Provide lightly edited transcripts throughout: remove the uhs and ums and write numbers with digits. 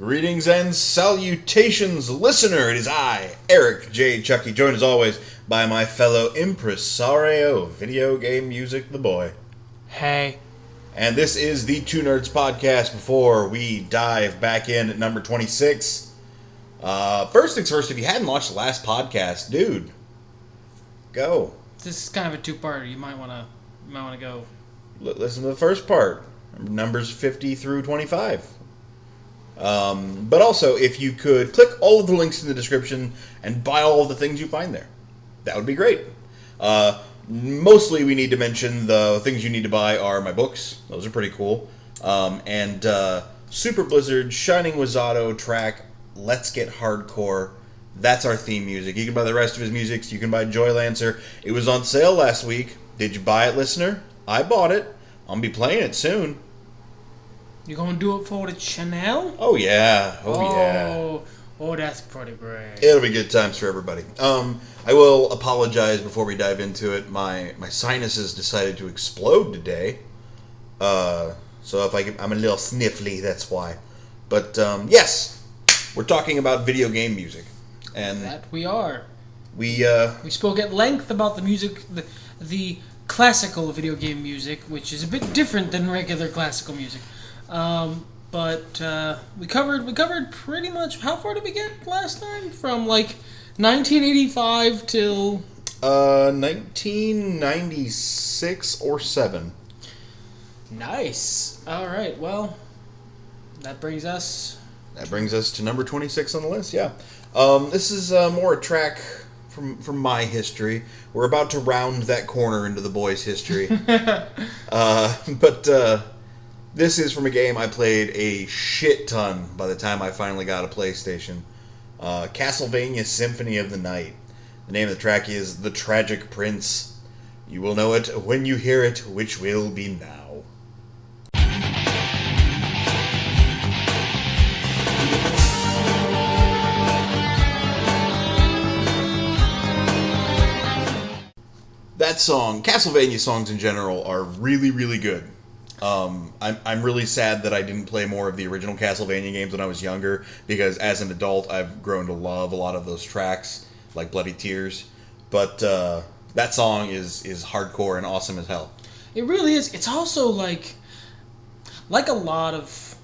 Greetings and salutations, listener. It is I, Eric J. Chucky, joined as always by my fellow impresario of video game music, The Boy. Hey. And this is the Two Nerds Podcast before we dive back in at number 26. First things first, if you hadn't watched the last podcast, dude, go. This is kind of a two-parter. You might want to go. Listen to the first part, numbers 50 through 25. But also, if you could click all of the links in the description and buy all of the things you find there, that would be great. Mostly we need to mention the things you need to buy are my books. Those are pretty cool. And Super Blizzard, Shining Wazato track, Let's Get Hardcore. That's our theme music. You can buy the rest of his music. You can buy Joy Lancer. It was on sale last week. Did you buy it, listener? I bought it. I'm going to be playing it soon. You gonna do it for the channel? Oh, yeah. Yeah. Oh, that's pretty great. It'll be good times for everybody. I will apologize before we dive into it. My sinuses decided to explode today. So if I'm a little sniffly, that's why. But yes, we're talking about video game music, and that we are. We spoke at length about the music, the classical video game music, which is a bit different than regular classical music. But we covered pretty much. How far did we get last time? From like 1985 till 1996 or 7. Nice. All right. Well, that brings us to number 26 on the list. Yeah. This is more a track from my history. We're about to round that corner into the boys' history. But this is from a game I played a shit ton by the time I finally got a PlayStation. Castlevania Symphony of the Night. The name of the track is The Tragic Prince. You will know it when you hear it, which will be now. That song, Castlevania songs in general, are really, really good. I'm really sad that I didn't play more of the original Castlevania games when I was younger, because as an adult I've grown to love a lot of those tracks, like Bloody Tears. But that song is hardcore and awesome as hell. It really is. It's also like a lot of,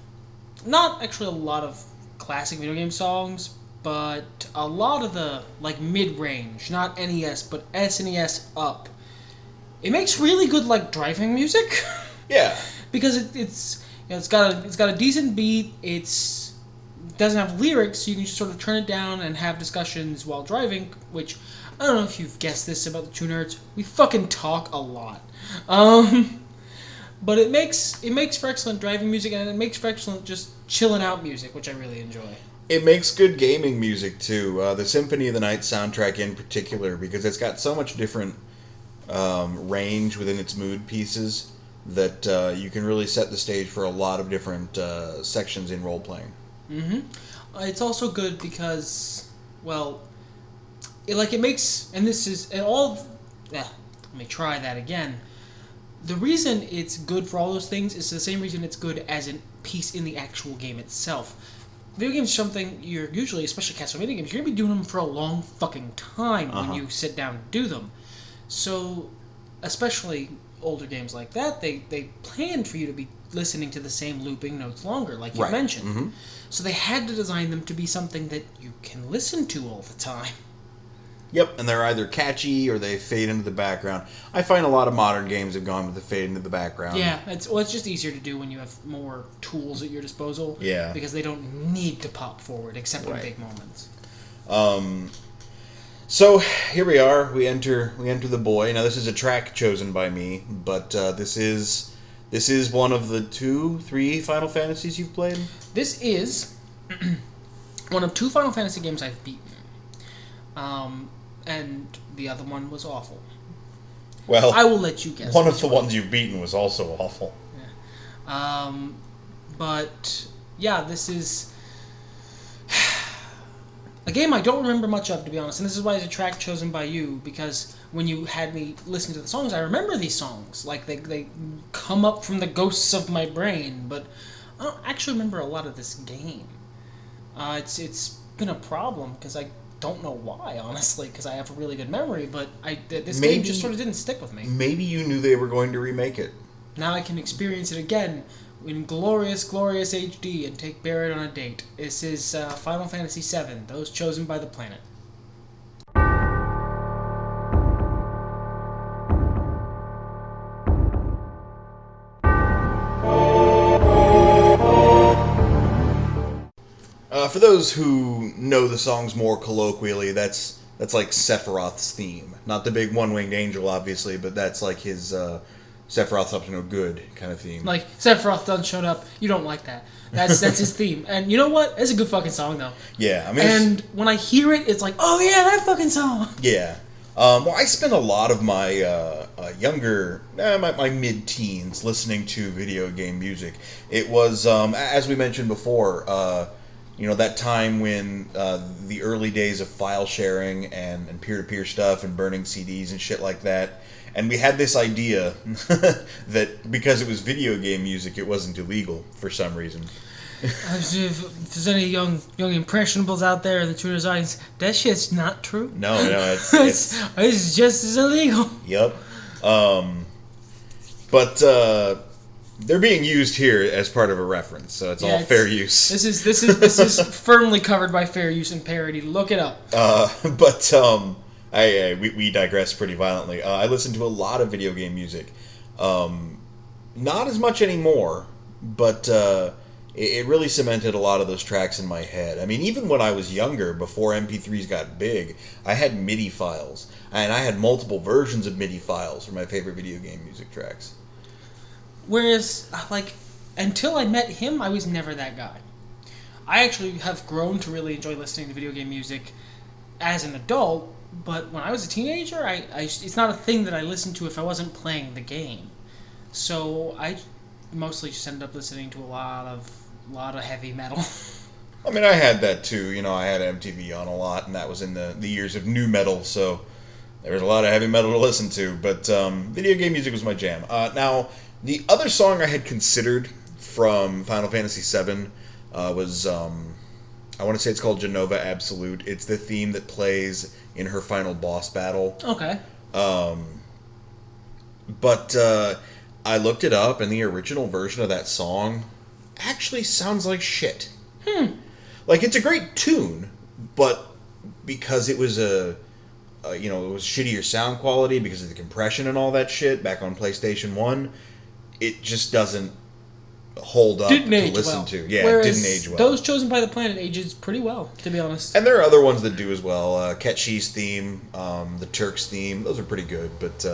not actually a lot of classic video game songs, but a lot of the like mid-range, not NES, but SNES up. It makes really good like driving music. Yeah, because it's got a decent beat. It doesn't have lyrics, so you can just sort of turn it down and have discussions while driving. Which I don't know if you've guessed this about the Two Nerds. We fucking talk a lot, but it makes for excellent driving music, and it makes for excellent just chilling out music, which I really enjoy. It makes good gaming music too. The Symphony of the Night soundtrack in particular, because it's got so much different range within its mood pieces, that you can really set the stage for a lot of different sections in role-playing. Mm-hmm. It's also good because, well, it makes, and this is, and all, let me try that again. The reason it's good for all those things is the same reason it's good as a piece in the actual game itself. Video games are something you're usually, especially Castlevania games, you're going to be doing them for a long fucking time when you sit down to do them. So, especially older games like that, they planned for you to be listening to the same looping notes longer, like you mentioned. Mm-hmm. So they had to design them to be something that you can listen to all the time. Yep, and they're either catchy or they fade into the background. I find a lot of modern games have gone with the fade into the background. Yeah, it's just easier to do when you have more tools at your disposal. Yeah. Because they don't need to pop forward, except in big moments. So here we are. We enter The Boy. Now this is a track chosen by me, but this is one of the 2-3 Final Fantasies you've played. This is one of 2 Final Fantasy games I've beaten, and the other one was awful. Well, I will let you guess. One of the ones you've beaten was also awful. Yeah. But yeah, this is a game I don't remember much of, to be honest, and this is why it's a track chosen by you, because when you had me listen to the songs, I remember these songs. Like, they come up from the ghosts of my brain, but I don't actually remember a lot of this game. It's been a problem because I don't know why, honestly, because I have a really good memory, but this game just sort of didn't stick with me. Maybe you knew they were going to remake it. Now I can experience it again in glorious, glorious HD and take Barrett on a date. This is Final Fantasy VII, Those Chosen by the Planet. For those who know the songs more colloquially, that's like Sephiroth's theme. Not the big one-winged angel, obviously, but that's like his Sephiroth's up to no good kind of theme. Like, Sephiroth done showed up, you don't like that. That's his theme. And you know what? It's a good fucking song, though. Yeah, I mean... And when I hear it, it's like, oh yeah, that fucking song! Yeah. Well, I spent a lot of my my mid-teens listening to video game music. It was, as we mentioned before, that time when the early days of file sharing and peer-to-peer stuff and burning CDs and shit like that. And we had this idea that because it was video game music, it wasn't illegal for some reason. If there's any young impressionables out there in the tuner's audience, that shit's not true. No, it's just as illegal. Yep. But they're being used here as part of a reference, so it's all fair use. This is firmly covered by fair use and parody. Look it up. We digress pretty violently. I listen to a lot of video game music. Not as much anymore, but it really cemented a lot of those tracks in my head. I mean, even when I was younger, before MP3s got big, I had MIDI files. And I had multiple versions of MIDI files for my favorite video game music tracks. Whereas, until I met him, I was never that guy. I actually have grown to really enjoy listening to video game music as an adult, but when I was a teenager, it's not a thing that I listened to if I wasn't playing the game. So I mostly just ended up listening to a lot of heavy metal. I mean, I had that too. I had MTV on a lot, and that was in the years of new metal, so there was a lot of heavy metal to listen to. But video game music was my jam. Now, the other song I had considered from Final Fantasy VII was, I want to say it's called Genova Absolute. It's the theme that plays in her final boss battle. Okay. But I looked it up, and the original version of that song actually sounds like shit. Like, it's a great tune, but because it was it was shittier sound quality because of the compression and all that shit back on PlayStation 1, it just doesn't hold up to listen to. Yeah, Whereas it didn't age well. Those Chosen by the Planet ages pretty well, to be honest. And there are other ones that do as well. Ketchi's theme, the Turks theme, those are pretty good, but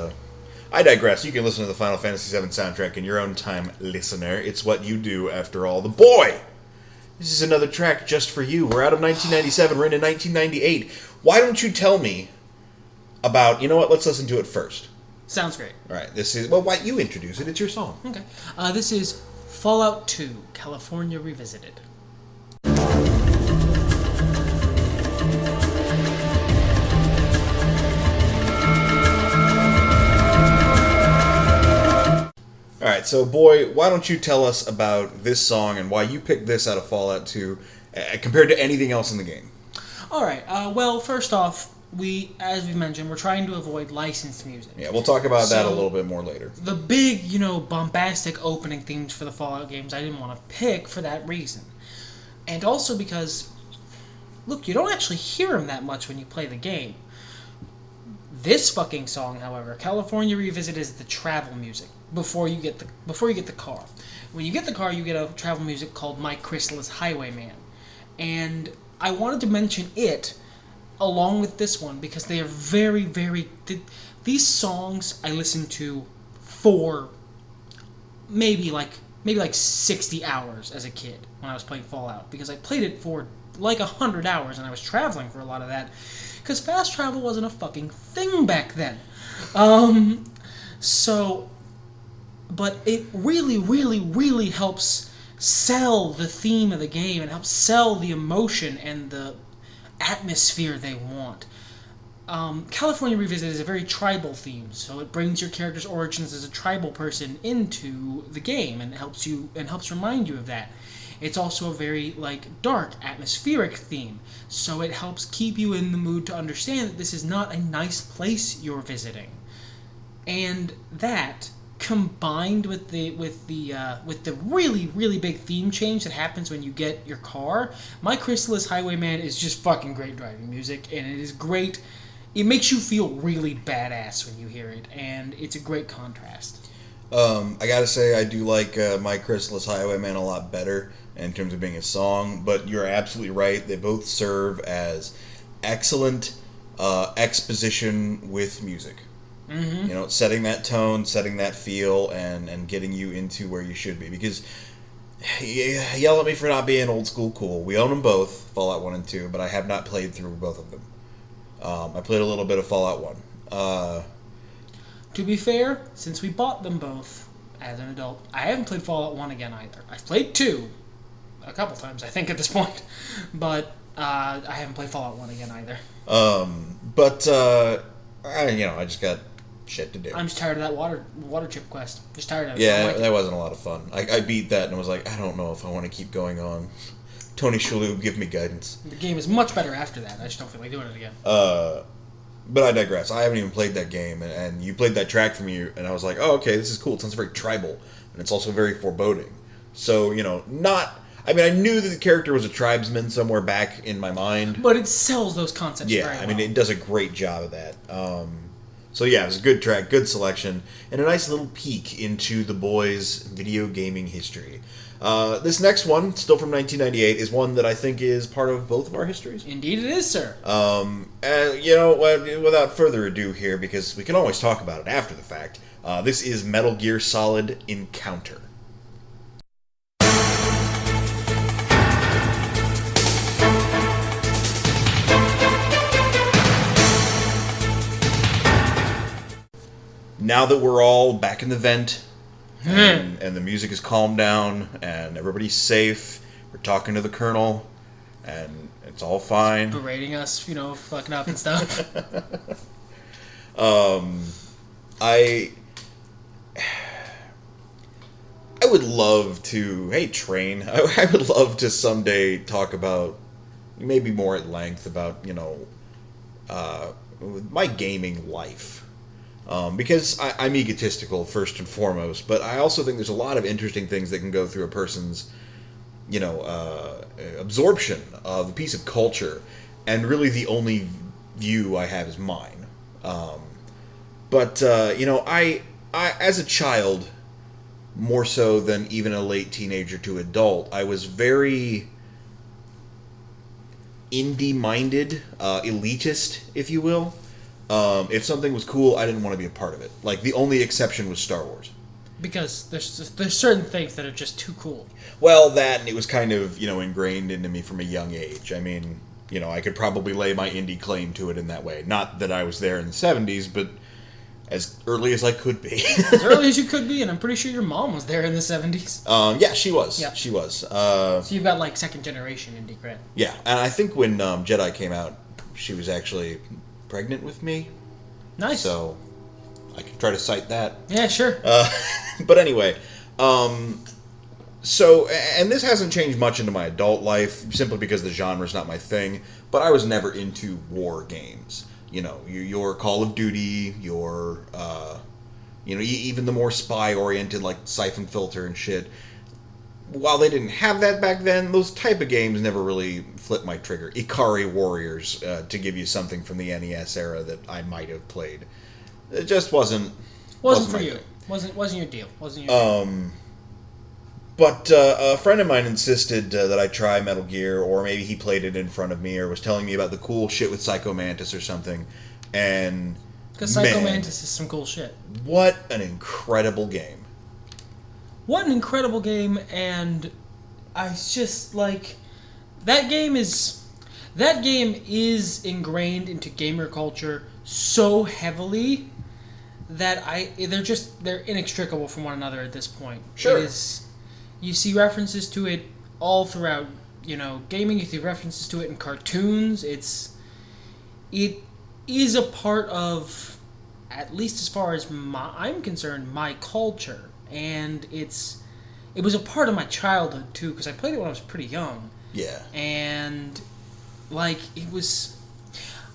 I digress. You can listen to the Final Fantasy VII soundtrack in your own time, listener. It's what you do, after all. The Boy! This is another track just for you. We're out of 1997. We're into 1998. Why don't you tell me about... You know what? Let's listen to it first. Sounds great. All right. This is... Well, why don't you introduce it? It's your song. Okay. This is Fallout 2, California Revisited. Alright, so Boy, why don't you tell us about this song and why you picked this out of Fallout 2 compared to anything else in the game? Alright, well, first off, as we mentioned, we're trying to avoid licensed music. Yeah, we'll talk about that a little bit more later. The big, bombastic opening themes for the Fallout games I didn't want to pick for that reason. And also because, look, you don't actually hear them that much when you play the game. This fucking song, however, California Revisited, is the travel music before you get the car. When you get the car, you get a travel music called My Chrysalis Highwayman. And I wanted to mention it along with this one because they are very, very... These songs I listened to for maybe like 60 hours as a kid when I was playing Fallout, because I played it for like 100 hours and I was traveling for a lot of that because fast travel wasn't a fucking thing back then. But it really, really, really helps sell the theme of the game and helps sell the emotion and the atmosphere they want. California Revisited is a very tribal theme, so it brings your character's origins as a tribal person into the game and helps remind you of that. It's also a very dark, atmospheric theme, so it helps keep you in the mood to understand that this is not a nice place you're visiting. And that, combined with the really really big theme change that happens when you get your car, My Chrysalis Highwayman is just fucking great driving music, and it is great. It makes you feel really badass when you hear it, and it's a great contrast. I gotta say, I do like My Chrysalis Highwayman a lot better in terms of being a song, but you're absolutely right. They both serve as excellent exposition with music. Mm-hmm. You know, setting that tone, setting that feel, and getting you into where you should be. Because, yell at me for not being old school cool. We own them both, Fallout 1 and 2, but I have not played through both of them. I played a little bit of Fallout 1. To be fair, since we bought them both as an adult, I haven't played Fallout 1 again either. I've played 2 a couple times, I think, at this point. But I haven't played Fallout 1 again either. I just got shit to do. I'm just tired of that water chip quest. Just tired of it. Yeah, that wasn't a lot of fun. I beat that and was like, I don't know if I want to keep going on. Tony Shalhoub, give me guidance. The game is much better after that. I just don't feel like doing it again. But I digress. I haven't even played that game, and you played that track for me, and I was like, oh, okay, this is cool. It sounds very tribal, and it's also very foreboding. So, I knew that the character was a tribesman somewhere back in my mind. But it sells those concepts very well. Yeah, it does a great job of that. So yeah, it was a good track, good selection, and a nice little peek into the boys' video gaming history. This next one, still from 1998, is one that I think is part of both of our histories. Indeed it is, sir. Without further ado here, because we can always talk about it after the fact, this is Metal Gear Solid Encounter. Now that we're all back in the vent, and the music has calmed down, and everybody's safe, we're talking to the Colonel, and it's all fine. Berating us, fucking up and stuff. I would love to, hey Train, I would love to someday talk about, maybe more at length, about, my gaming life. Because I'm egotistical first and foremost, but I also think there's a lot of interesting things that can go through a person's, absorption of a piece of culture, and really the only view I have is mine. I as a child, more so than even a late teenager to adult, I was very indie-minded, elitist, if you will. If something was cool, I didn't want to be a part of it. Like, the only exception was Star Wars. Because there's certain things that are just too cool. Well, that, and it was kind of, ingrained into me from a young age. I mean, I could probably lay my indie claim to it in that way. Not that I was there in the 70s, but as early as I could be. As early as you could be, and I'm pretty sure your mom was there in the 70s. Yeah, she was. Yeah. She was. So you've got, second generation indie cred. Yeah, and I think when Jedi came out, she was actually pregnant with me. Nice. So I can try to cite that. Yeah, sure. But anyway, and this hasn't changed much into my adult life, simply because the genre's not my thing, but I was never into war games. Your Call of Duty, your, even the more spy-oriented, like Siphon Filter and shit. While they didn't have that back then, those type of games never really flipped my trigger. Ikari Warriors, to give you something from the NES era that I might have played. It just wasn't for my you. thing. Wasn't your deal. Wasn't your deal. But a friend of mine insisted that I try Metal Gear, or maybe he played it in front of me, or was telling me about the cool shit with Psycho Mantis or something. And because Psycho Mantis is some cool shit. What an incredible game! What an incredible game, and I just that game is ingrained into gamer culture so heavily that they're inextricable from one another at this point. Sure. You see references to it all throughout, gaming. You see references to it in cartoons. It is a part of, at least as far as I'm concerned, my culture. And it's it was a part of my childhood too, because I played it when I was pretty young. Yeah. And like it was,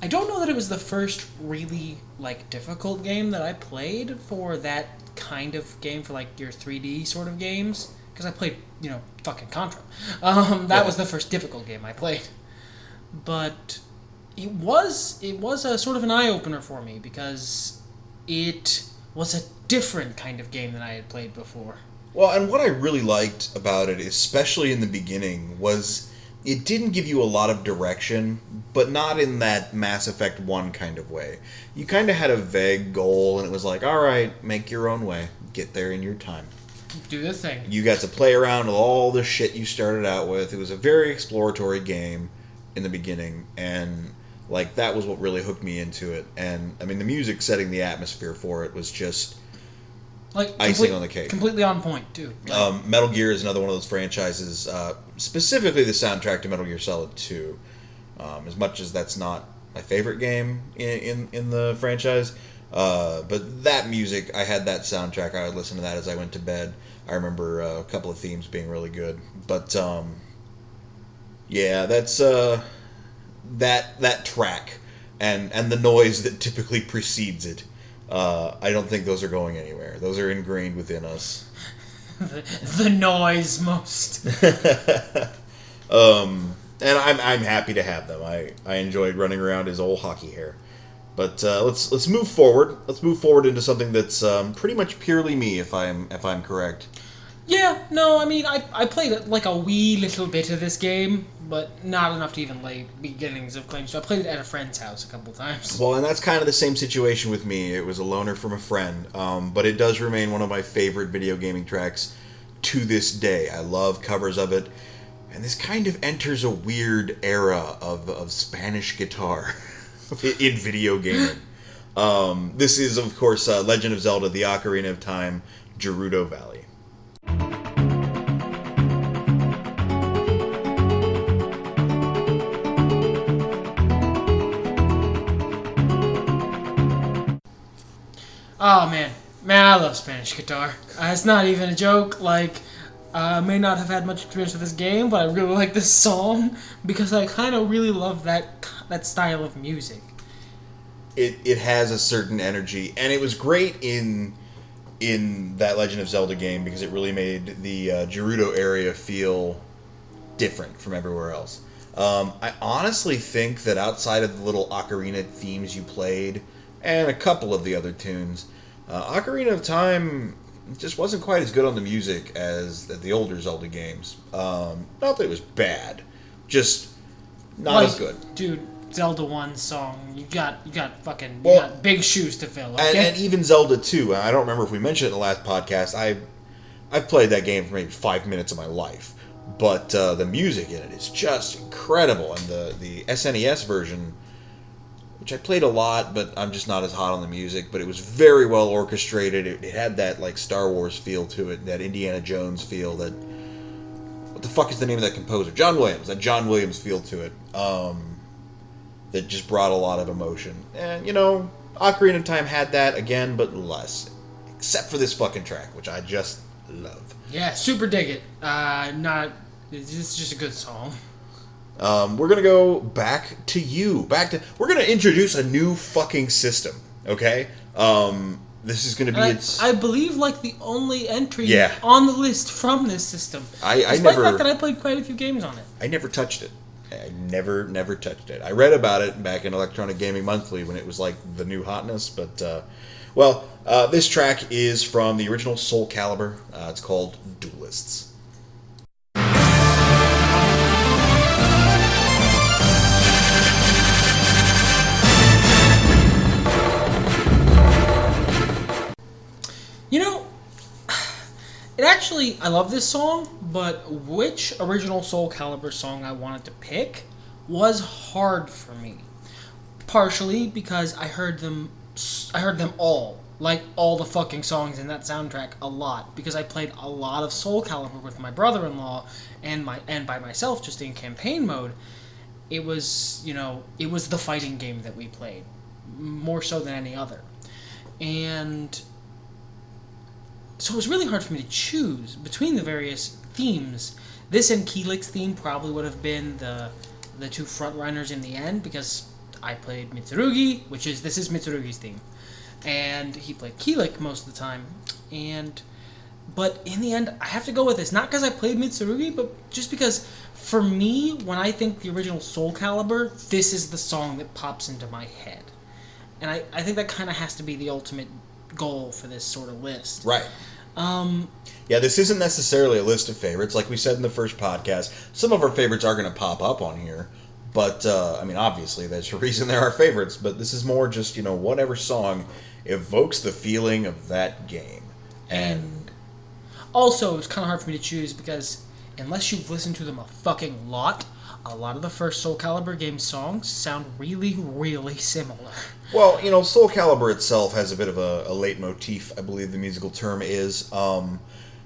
I don't know that it was the first really like difficult game that I played for that kind of game, for like your 3D sort of games, because I played, fucking Contra. That was the first difficult game I played. But it was a sort of an eye opener for me, because it was a different kind of game than I had played before. Well, and what I really liked about it, especially in the beginning, was it didn't give you a lot of direction, but not in that Mass Effect 1 kind of way. You kind of had a vague goal, and it was like, all right, make your own way. Get there in your time. Do the thing. You got to play around with all the shit you started out with. It was a very exploratory game in the beginning, and like that was what really hooked me into it. And I mean, the music setting the atmosphere for it was just like icing on the cake. Completely on point, too. Metal Gear is another one of those franchises, specifically the soundtrack to Metal Gear Solid 2. As much as that's not my favorite game in the franchise, but that music, I had that soundtrack. I would listen to that as I went to bed. I remember a couple of themes being really good. But yeah, that's that track and the noise that typically precedes it. I don't think those are going anywhere. Those are ingrained within us. the noise most. And I'm happy to have them. I enjoyed running around his old hockey hair. But let's move forward. Let's move forward into something that's pretty much purely me, if I'm correct. Yeah, no, I mean, I played like a wee little bit of this game, but not enough to even lay beginnings of claims. So I played it at a friend's house a couple times. Well, and that's kind of the same situation with me. It was a loaner from a friend, but it does remain one of my favorite video gaming tracks to this day. I love covers of it, and this kind of enters a weird era of Spanish guitar in video gaming. This is, of course, Legend of Zelda: The Ocarina of Time, Gerudo Valley. Oh, man, I love Spanish guitar. It's not even a joke. Like, I may not have had much experience with this game, but I really like this song because I kind of really love that style of music. It has a certain energy, and it was great in that Legend of Zelda game because it really made the Gerudo area feel different from everywhere else. I honestly think that outside of the little ocarina themes you played, and a couple of the other tunes, Ocarina of Time just wasn't quite as good on the music as the older Zelda games. Not that it was bad, just not as good. Dude, Zelda 1 song, you got big shoes to fill. Okay? And even Zelda 2. I don't remember if we mentioned it in the last podcast. I've played that game for maybe 5 minutes of my life, but the music in it is just incredible, and the SNES version, which I played a lot, but I'm just not as hot on the music, but it was very well orchestrated. It had that like Star Wars feel to it, that Indiana Jones feel, that what the fuck is the name of that composer? John Williams. That John Williams feel to it. That just brought a lot of emotion. And, Ocarina of Time had that again, but less. Except for this fucking track, which I just love. Yeah, super dig it. It's just a good song. We're gonna go back to you. We're gonna introduce a new fucking system, okay? This is gonna be I believe like the only entry Yeah. on the list from this system. Despite the fact that I played quite a few games on it. I never touched it. I never touched it. I read about it back in Electronic Gaming Monthly when it was like the new hotness, but this track is from the original Soul Calibur. It's called Duelists. I love this song, but which original Soul Calibur song I wanted to pick was hard for me. Partially because I heard them all, like all the fucking songs in that soundtrack a lot, because I played a lot of Soul Calibur with my brother-in-law and by myself just in campaign mode. It was the fighting game that we played more so than any other. And so it was really hard for me to choose between the various themes. This and Keelik's theme probably would have been the two front runners in the end, because I played Mitsurugi, this is Mitsurugi's theme, and he played Keelik most of the time. But in the end, I have to go with this, not because I played Mitsurugi, but just because for me, when I think the original Soul Calibur, this is the song that pops into my head, and I think that kind of has to be the ultimate goal for this sort of list. Right. Yeah, this isn't necessarily a list of favorites. Like we said in the first podcast, some of our favorites are going to pop up on here. But, I mean, obviously, there's a reason there are favorites. But this is more just, whatever song evokes the feeling of that game. And also, it's kind of hard for me to choose because unless you've listened to them a lot of the first Soul Calibur game songs sound really, really similar. Well, Soul Calibur itself has a bit of a leitmotif, I believe the musical term is.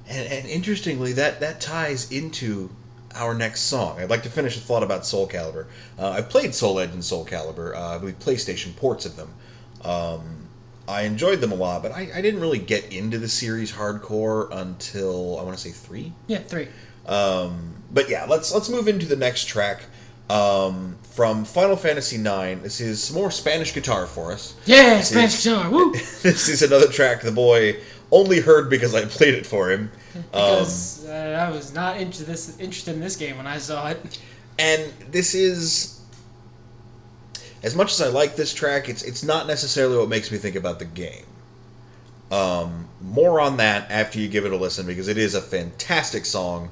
And interestingly, that ties into our next song. I'd like to finish a thought about Soul Calibur. I've played Soul Edge and Soul Calibur, I believe PlayStation ports of them. I enjoyed them a lot, but I didn't really get into the series hardcore until, I want to say 3? Yeah, 3. But yeah, let's move into the next track. From Final Fantasy IX. This is some more Spanish guitar for us. Yeah, Spanish guitar, woo! This is another track the boy only heard because I played it for him. Because I was not interested in this game when I saw it. And this is, as much as I like this track, it's not necessarily what makes me think about the game. More on that after you give it a listen, because it is a fantastic song.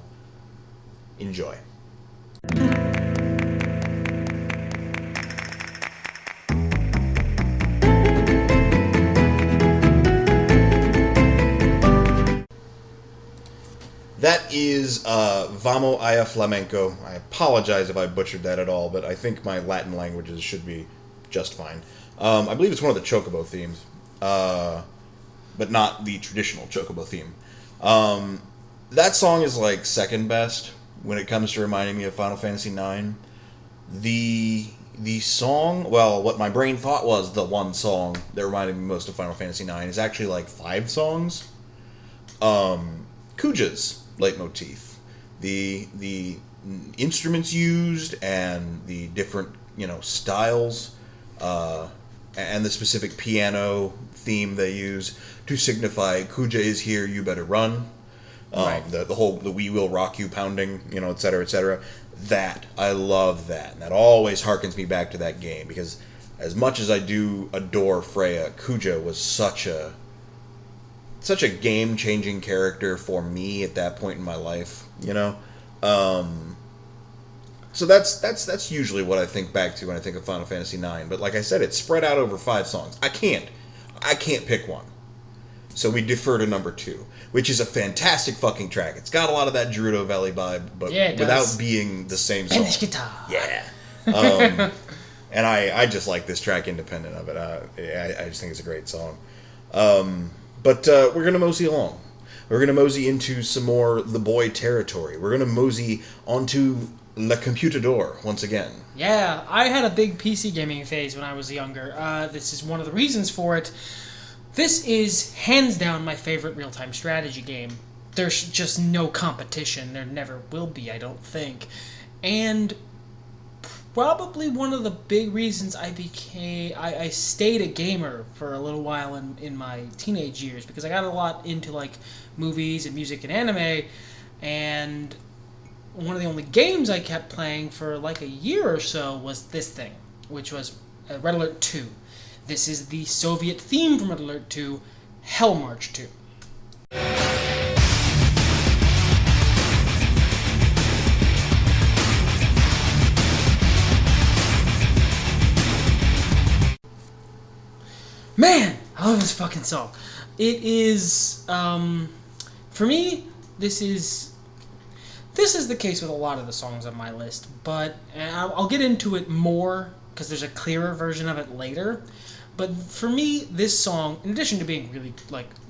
Enjoy. That is Vamo Aya Flamenco. I apologize if I butchered that at all, but I think my Latin languages should be just fine. I believe it's one of the Chocobo themes, but not the traditional Chocobo theme. That song is like second best when it comes to reminding me of Final Fantasy IX. The song, well, what my brain thought was the one song that reminded me most of Final Fantasy IX is actually like 5 songs. Kuja's leitmotif, the instruments used and the different styles, and the specific piano theme they use to signify Kuja is here, you better run. Right. The we will rock you pounding, etc., etc. That I love that, and that always harkens me back to that game, because as much as I do adore Freya, Kuja was such a game-changing character for me at that point in my life, So that's usually what I think back to when I think of Final Fantasy IX. But like I said, it's spread out over 5 songs. I can't pick one. So we defer to number 2, which is a fantastic fucking track. It's got a lot of that Gerudo Valley vibe, but without being the same song. Spanish guitar. Yeah. And I just like this track independent of it. I just think it's a great song. But we're going to mosey along. We're going to mosey into some more The Boy territory. We're going to mosey onto Le Computador once again. Yeah, I had a big PC gaming phase when I was younger. This is one of the reasons for it. This is hands down my favorite real-time strategy game. There's just no competition. There never will be, I don't think. And probably one of the big reasons I stayed a gamer for a little while in my teenage years, because I got a lot into like movies and music and anime, and one of the only games I kept playing for like a year or so was this thing, which was Red Alert 2. This is the Soviet theme from Red Alert 2, Hell March 2. Man, I love this fucking song. It is, for me, this is the case with a lot of the songs on my list, but I'll get into it more because there's a clearer version of it later. But for me, this song, in addition to being really,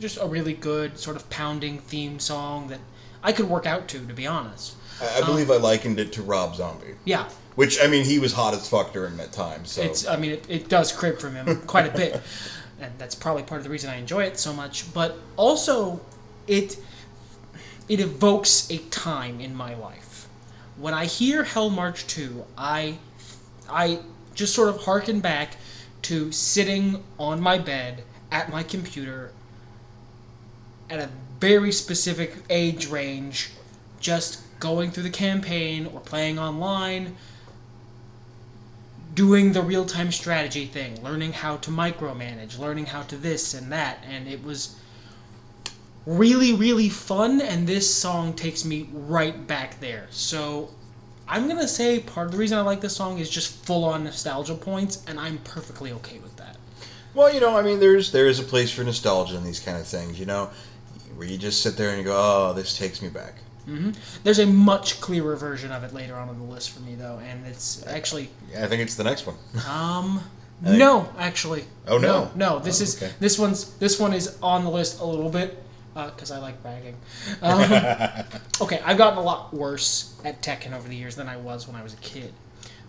just a really good sort of pounding theme song that I could work out to be honest. I believe I likened it to Rob Zombie. Yeah. Which, he was hot as fuck during that time, so... It does crib from him quite a bit. And that's probably part of the reason I enjoy it so much. But also, it evokes a time in my life. When I hear Hell March 2, I just sort of harken back to sitting on my bed at my computer at a very specific age range, just going through the campaign or playing online, doing the real-time strategy thing, learning how to micromanage, learning how to this and that, and it was really, really fun, and this song takes me right back there. So I'm going to say part of the reason I like this song is just full-on nostalgia points, and I'm perfectly okay with that. Well, I mean, there is a place for nostalgia in these kind of things, where you just sit there and you go, oh, this takes me back. Mm-hmm. There's a much clearer version of it later on the list for me, though, and it's actually... I think it's the next one. No, actually. Oh, no? No, this one is on the list a little bit, because I like bragging. Okay, I've gotten a lot worse at Tekken over the years than I was when I was a kid.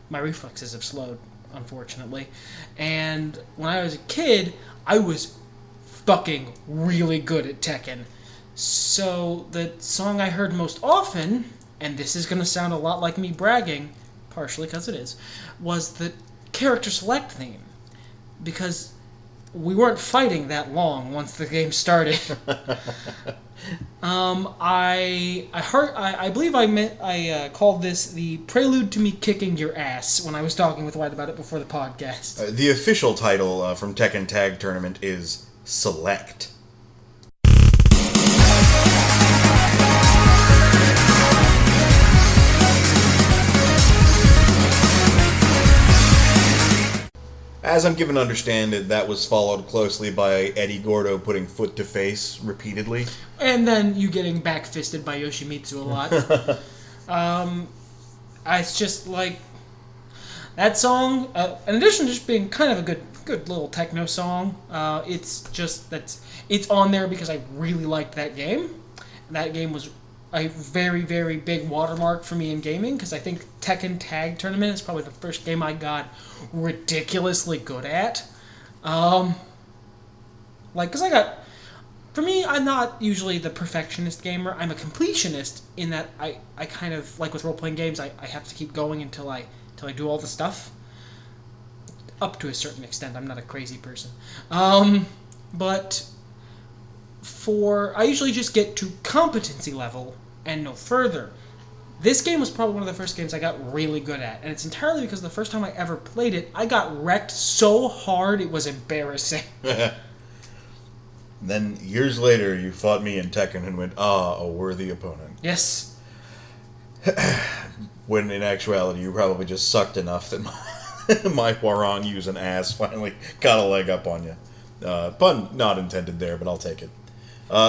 My reflexes have slowed, unfortunately. And when I was a kid, I was fucking really good at Tekken. So the song I heard most often, and this is going to sound a lot like me bragging, partially because it is, was the character select theme. Because we weren't fighting that long once the game started. I believe I called this the prelude to me kicking your ass when I was talking with White about it before the podcast. The official title from Tekken Tag Tournament is Select. As I'm given to understand, that was followed closely by Eddie Gordo putting foot to face repeatedly. And then you getting back-fisted by Yoshimitsu a lot. It's just like... That song, in addition to just being kind of a good little techno song, it's on there because I really liked that game. That game was a very, very big watermark for me in gaming, because I think Tekken Tag Tournament is probably the first game I got ridiculously good at. For me, I'm not usually the perfectionist gamer. I'm a completionist in that I kind of, like with role-playing games, I have to keep going until I do all the stuff. Up to a certain extent, I'm not a crazy person. But I usually just get to competency level and no further. This game was probably one of the first games I got really good at, and it's entirely because the first time I ever played it, I got wrecked so hard it was embarrassing. Then, years later, you fought me in Tekken and went, a worthy opponent. Yes. When in actuality, you probably just sucked enough that my Hwarang using ass finally got a leg up on you. Pun not intended there, but I'll take it.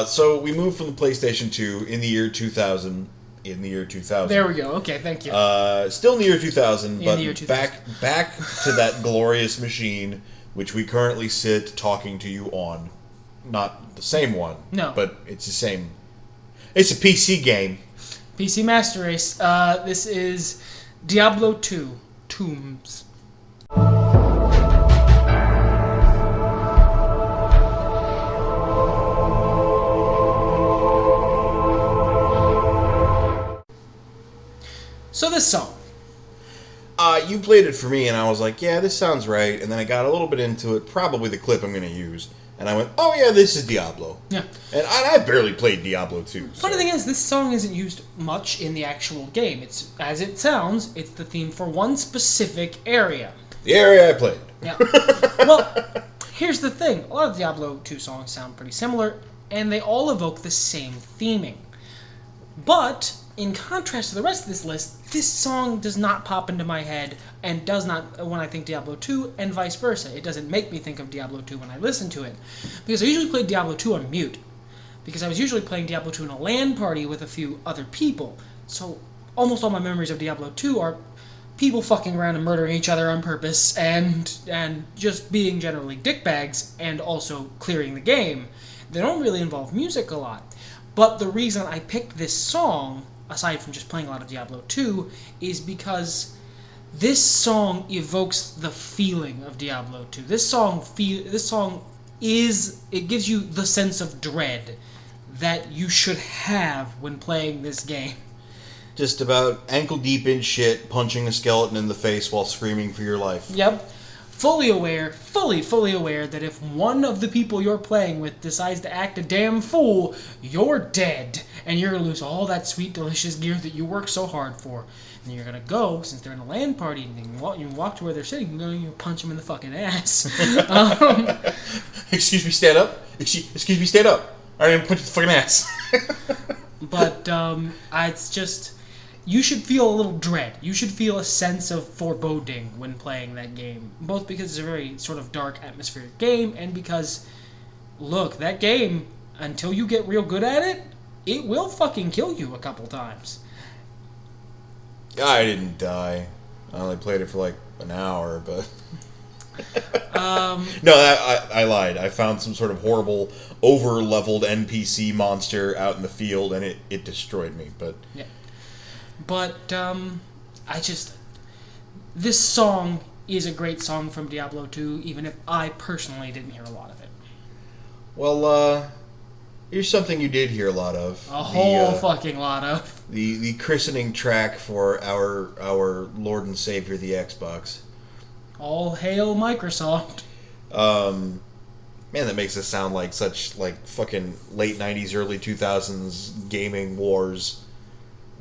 So we moved from the PlayStation 2 in the year 2000. There we go. Okay, thank you. Still in the year 2000, but the year 2000. back to that glorious machine, which we currently sit talking to you on. Not the same one. No. But it's the same. It's a PC game. PC Master Race. This is Diablo 2 Tombs. So this song. You played it for me, and I was like, yeah, this sounds right. And then I got a little bit into it, probably the clip I'm going to use. And I went, oh yeah, this is Diablo. Yeah. And I barely played Diablo 2. So. Funny thing is, this song isn't used much in the actual game. It's, as it sounds, it's the theme for one specific area. The area I played. Yeah. Well, here's the thing. A lot of Diablo 2 songs sound pretty similar, and they all evoke the same theming. But, in contrast to the rest of this list, this song does not pop into my head and does not when I think Diablo 2, and vice versa. It doesn't make me think of Diablo 2 when I listen to it. Because I usually play Diablo 2 on mute. Because I was usually playing Diablo 2 in a LAN party with a few other people. So almost all my memories of Diablo 2 are people fucking around and murdering each other on purpose and just being generally dickbags and also clearing the game. They don't really involve music a lot. But the reason I picked this song, aside from just playing a lot of Diablo 2, is because this song evokes the feeling of Diablo 2. This song gives you the sense of dread that you should have when playing this game. Just about ankle deep in shit, punching a skeleton in the face while screaming for your life. Yep. Fully aware that if one of the people you're playing with decides to act a damn fool, you're dead. And you're going to lose all that sweet, delicious gear that you worked so hard for. And you're going to go, since they're in a LAN party, and you walk to where they're sitting, you punch them in the fucking ass. Excuse me, stand up? Excuse me, stand up. I didn't punch you in the fucking ass. But it's just... You should feel a little dread. You should feel a sense of foreboding when playing that game. Both because it's a very sort of dark, atmospheric game, and because, look, that game, until you get real good at it, it will fucking kill you a couple times. I didn't die. I only played it for like an hour, but... No, I lied. I found some sort of horrible, over-leveled NPC monster out in the field, and it destroyed me, but... Yeah. But, this song is a great song from Diablo 2, even if I personally didn't hear a lot of it. Well, here's something you did hear a lot of. A whole fucking lot of. The christening track for our Lord and Savior, the Xbox. All hail Microsoft. Man, that makes it sound like such, like, fucking late 90s, early 2000s gaming wars.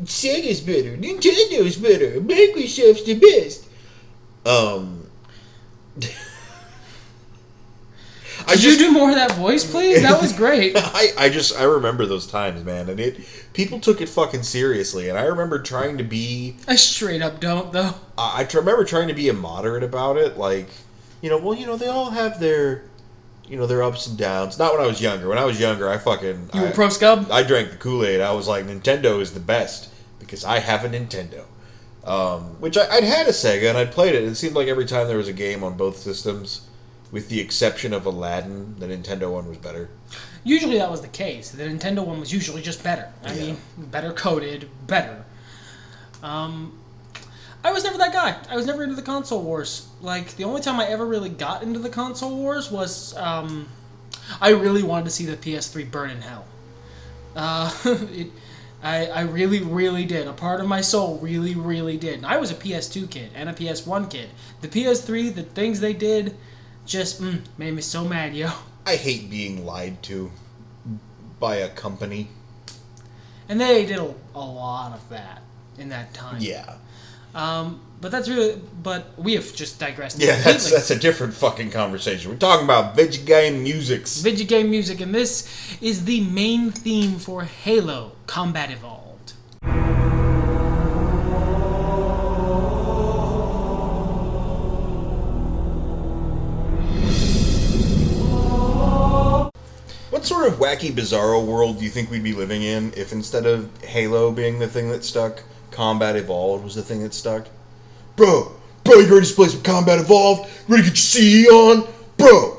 Sega's better, Nintendo's better, Microsoft's the best. Could you do more of that voice, please? That was great. I remember those times, man, and people took it fucking seriously, and I remember trying to be... I straight up don't, though. I remember trying to be a moderate about it, like, they all have their ups and downs. Not when I was younger. When I was younger, You were pro scub? I drank the Kool-Aid. I was like, Nintendo is the best, because I have a Nintendo. Which I'd had a Sega, and I'd played it. It seemed like every time there was a game on both systems, with the exception of Aladdin, the Nintendo one was better. Usually that was the case. The Nintendo one was usually just better. I mean, better coded, better. I was never that guy. I was never into the console wars. Like, the only time I ever really got into the console wars was, I really wanted to see the PS3 burn in hell. I really, really did. A part of my soul really, really did. And I was a PS2 kid and a PS1 kid. The PS3, the things they did, just made me so mad, yo. I hate being lied to by a company. And they did a lot of that in that time. Yeah. But we have just digressed. Yeah, that's a different fucking conversation. We're talking about video game musics. Video game music, and this is the main theme for Halo Combat Evolved. What sort of wacky, bizarro world do you think we'd be living in if instead of Halo being the thing that stuck, Combat Evolved was the thing that stuck? Bro, you ready to play some Combat Evolved? Ready to get your CE on? Bro,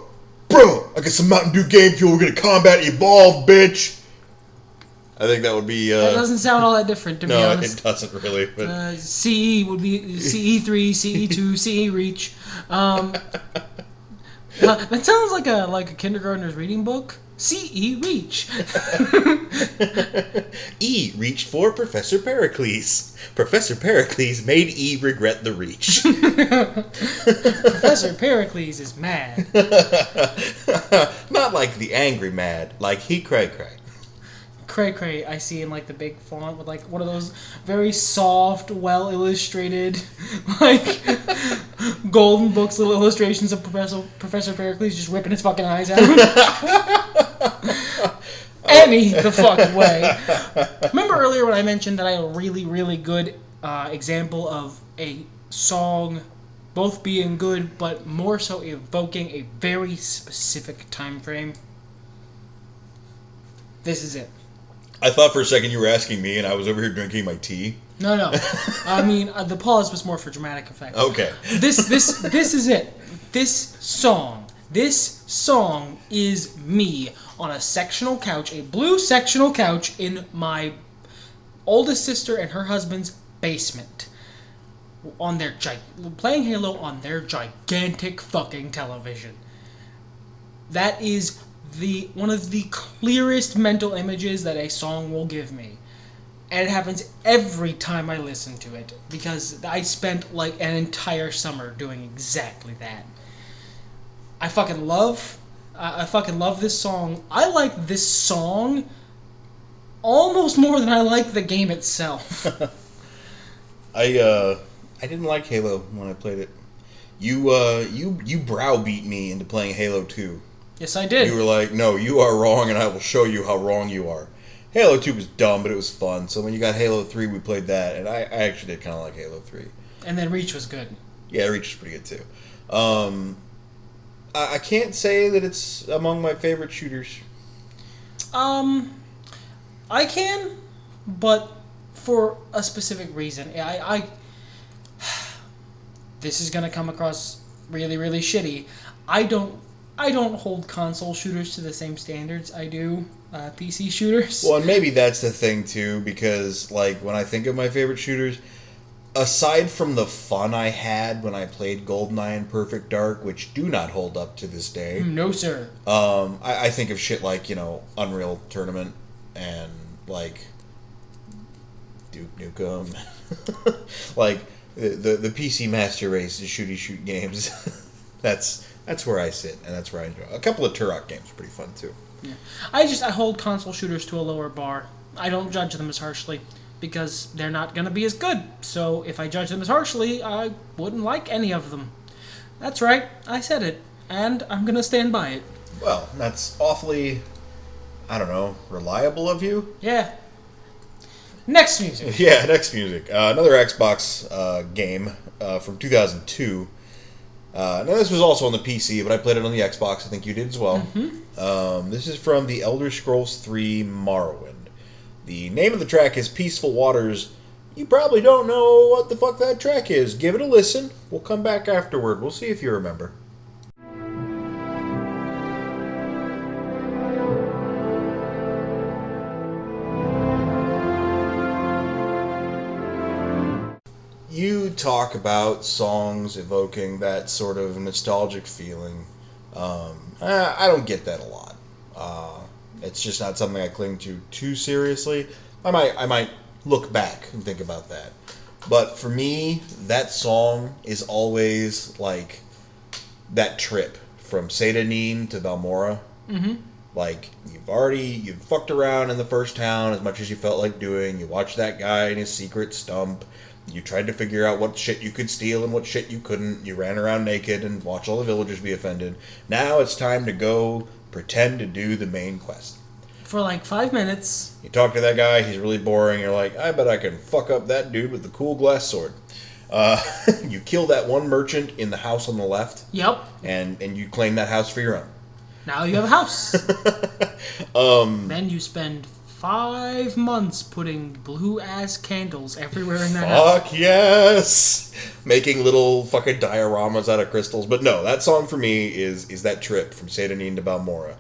I got some Mountain Dew game fuel. We're gonna Combat Evolve, bitch. I think that would be... that doesn't sound all that different, to be honest. No, it doesn't really. But... CE would be CE3, CE2, CE Reach. That sounds like a kindergartner's reading book. CE Reach. E reached for Professor Pericles. Professor Pericles made E regret the reach. Professor Pericles is mad. Not like the angry mad, like he cray. Cray I see in like the big font with like one of those very soft, well illustrated, like golden books, little illustrations of Professor Pericles just ripping his fucking eyes out. Any the fucking way. Remember earlier when I mentioned that I had a really, really good example of a song both being good but more so evoking a very specific time frame? This is it. I thought for a second you were asking me, and I was over here drinking my tea. No. I mean, the pause was more for dramatic effect. Okay. This is it. This song is me on a sectional couch, a blue sectional couch in my oldest sister and her husband's basement, on their playing Halo on their gigantic fucking television. That is one of the clearest mental images that a song will give me. And it happens every time I listen to it, because I spent like an entire summer doing exactly that. I fucking love this song. I like this song almost more than I like the game itself. I didn't like Halo when I played it. You browbeat me into playing Halo 2. Yes, I did. You were like, no, you are wrong, and I will show you how wrong you are. Halo 2 was dumb, but it was fun. So when you got Halo 3, we played that, and I actually did kind of like Halo 3. And then Reach was good. Yeah, Reach was pretty good too. I can't say that it's among my favorite shooters. I can, but for a specific reason. I this is gonna come across really, really shitty. I don't hold console shooters to the same standards I do PC shooters. Well, and maybe that's the thing too, because like when I think of my favorite shooters, aside from the fun I had when I played GoldenEye and Perfect Dark, which do not hold up to this day. No, sir. I think of shit like, Unreal Tournament and like Duke Nukem. Like the PC Master Race shooty shoot games. That's where I sit, and that's where I enjoy. A couple of Turok games are pretty fun too. Yeah. I hold console shooters to a lower bar. I don't judge them as harshly, because they're not going to be as good. So if I judge them as harshly, I wouldn't like any of them. That's right, I said it, and I'm going to stand by it. Well, that's awfully, reliable of you? Yeah. Next music. Yeah, next music. Another Xbox game from 2002. Now this was also on the PC, but I played it on the Xbox. I think you did as well. Mm-hmm. This is from the Elder Scrolls 3 Morrowind. The name of the track is Peaceful Waters. You probably don't know what the fuck that track is. Give it a listen. We'll come back afterward. We'll see if you remember. You talk about songs evoking that sort of nostalgic feeling. I don't get that a lot. It's just not something I cling to too seriously. I might look back and think about that. But for me, that song is always like that trip from Sedanin to Balmora. Mm-hmm. Like, you've fucked around in the first town as much as you felt like doing. You watched that guy in his secret stump. You tried to figure out what shit you could steal and what shit you couldn't. You ran around naked and watched all the villagers be offended. Now it's time to go pretend to do the main quest. For like 5 minutes. You talk to that guy, he's really boring. You're like, I bet I can fuck up that dude with the cool glass sword. You kill that one merchant in the house on the left. Yep. And you claim that house for your own. Now you have a house. Then you spend 5 months putting blue-ass candles everywhere in that house. Fuck yes! Making little fucking dioramas out of crystals. But no, that song for me is that trip from Sedanin to Balmora.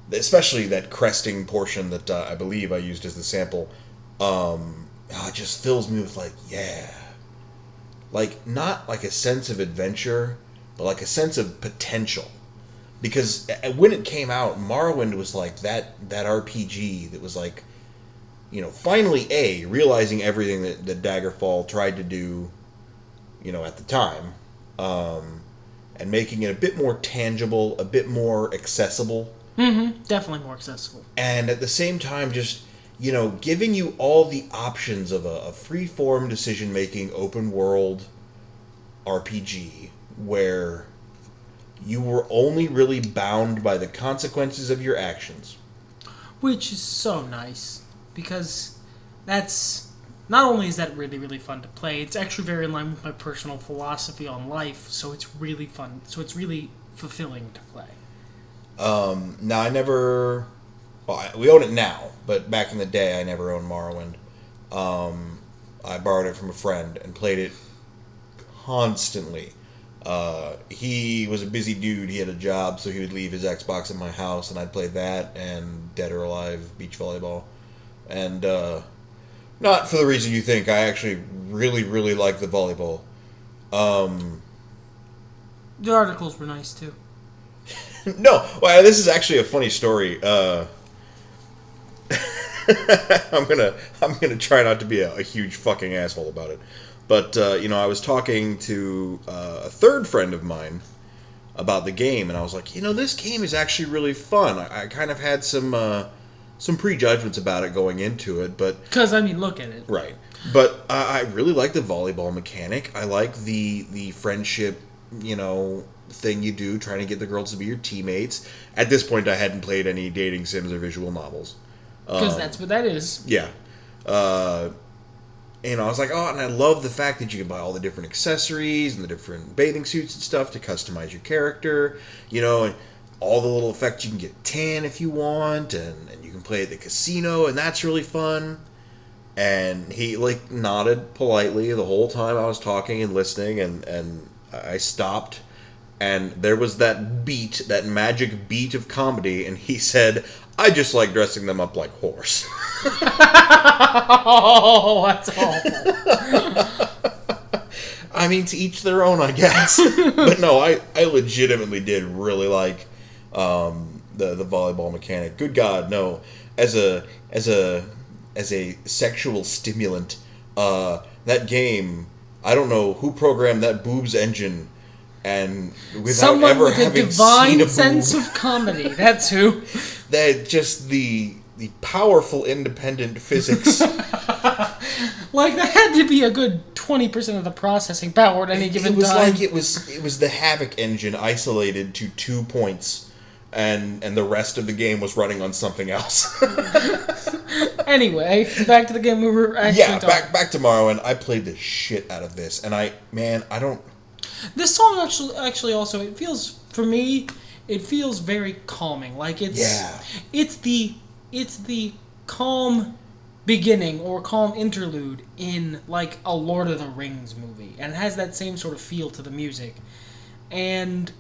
Especially that cresting portion that I believe I used as the sample. It just fills me with like, yeah. Like, not like a sense of adventure, but like a sense of potential. Because when it came out, Morrowind was like that RPG that was like, finally realizing everything that Daggerfall tried to do, at the time, and making it a bit more tangible, a bit more accessible. Mm-hmm. Definitely more accessible. And at the same time, just, giving you all the options of a free-form decision-making, open-world RPG where you were only really bound by the consequences of your actions. Which is so nice, because that's... Not only is that really, really fun to play, it's actually very in line with my personal philosophy on life, so it's really fun. So it's really fulfilling to play. Now, I never... Well, we own it now, but back in the day, I never owned Morrowind. I borrowed it from a friend and played it constantly. He was a busy dude. He had a job, so he would leave his Xbox at my house, and I'd play that and Dead or Alive beach volleyball. And not for the reason you think. I actually really, really like the volleyball. The articles were nice, too. No, well, this is actually a funny story. I'm gonna try not to be a huge fucking asshole about it, but I was talking to a third friend of mine about the game, and I was like, this game is actually really fun. I kind of had some prejudgments about it going into it, but because look at it, right. But I really like the volleyball mechanic. I like the friendship, thing you do, trying to get the girls to be your teammates. At this point, I hadn't played any dating sims or visual novels. Because that's what that is. Yeah. And I was like, and I love the fact that you can buy all the different accessories and the different bathing suits and stuff to customize your character, and all the little effects. You can get tan if you want, and you can play at the casino, and that's really fun. And he, nodded politely the whole time I was talking and listening, and I stopped, and there was that beat, that magic beat of comedy, and he said, I just like dressing them up like horse. Oh, that's awful. To each their own, I guess. But no, I legitimately did really like the volleyball mechanic. Good God, no. As a sexual stimulant, that game, I don't know who programmed that boobs engine, and without someone ever with having a divine seen a sense boob, of comedy. That's who. That just the powerful independent physics. That had to be a good 20% of the processing power at any given time. It was the Havoc engine isolated to 2 points, and the rest of the game was running on something else. Anyway, back to the game we were actually talking. back to Morrowind. I played the shit out of this, and I don't. This song actually also, it feels, for me, it feels very calming. It's the calm beginning or calm interlude in a Lord of the Rings movie, and it has that same sort of feel to the music, and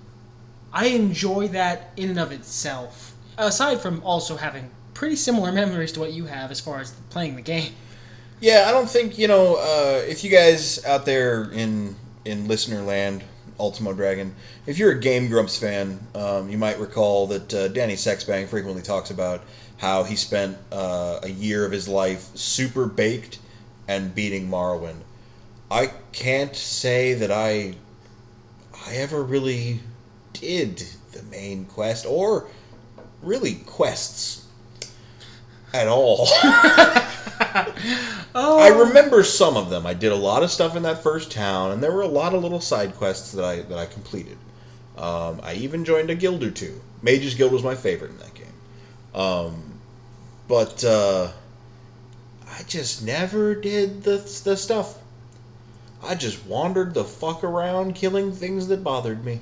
I enjoy that in and of itself, aside from also having pretty similar memories to what you have as far as playing the game. Yeah, I don't think, if you guys out there in listener land, Ultimo Dragon, if you're a Game Grumps fan, you might recall that Danny Sexbang frequently talks about how he spent a year of his life super baked and beating Morrowind. I can't say that I ever really did the main quest, or really quests at all. Oh. I remember some of them. I did a lot of stuff in that first town, and there were a lot of little side quests that I completed. I even joined a guild or two. Mage's Guild was my favorite in that game. But I just never did the stuff. I just wandered the fuck around killing things that bothered me.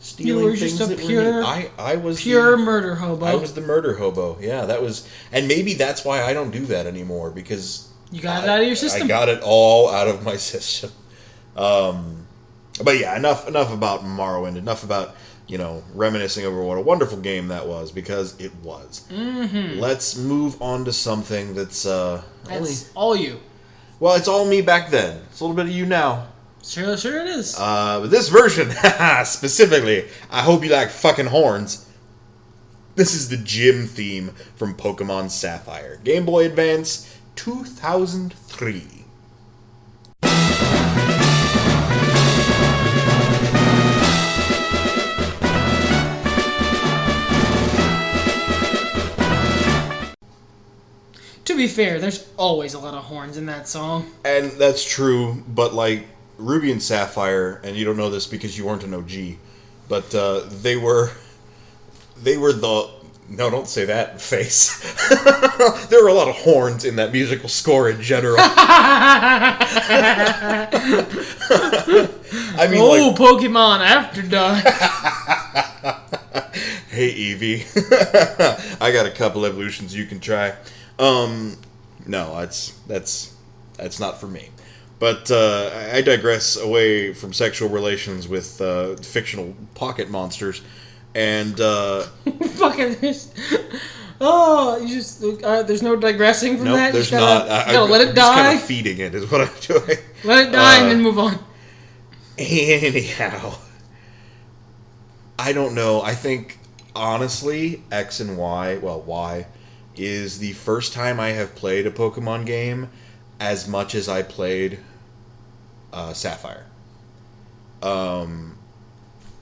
Stealing you were just things a that pure, I was pure murder hobo. I was the murder hobo. Yeah, that was, and maybe that's why I don't do that anymore, because you got it out of your system. I got it all out of my system. But yeah, enough about Morrowind. Enough about reminiscing over what a wonderful game that was, because it was. Mm-hmm. Let's move on to something that's all you. Well, it's all me back then. It's a little bit of you now. Sure it is. But this version, specifically, I hope you like fucking horns. This is the gym theme from Pokemon Sapphire. Game Boy Advance, 2003. To be fair, there's always a lot of horns in that song. And that's true, but Ruby and Sapphire, and you don't know this because you weren't an OG, but they were the... No, don't say that, face. There were a lot of horns in that musical score in general. Pokemon After Dark. Hey, Eevee. I got a couple evolutions you can try. No, that's not for me. But I digress away from sexual relations with fictional pocket monsters, and fucking. There's no digressing from that. There's not. Let it die. Just kind of feeding it is what I'm doing. Let it die and then move on. Anyhow, I don't know. I think, honestly, X and Y, well, Y, is the first time I have played a Pokemon game as much as I played Sapphire.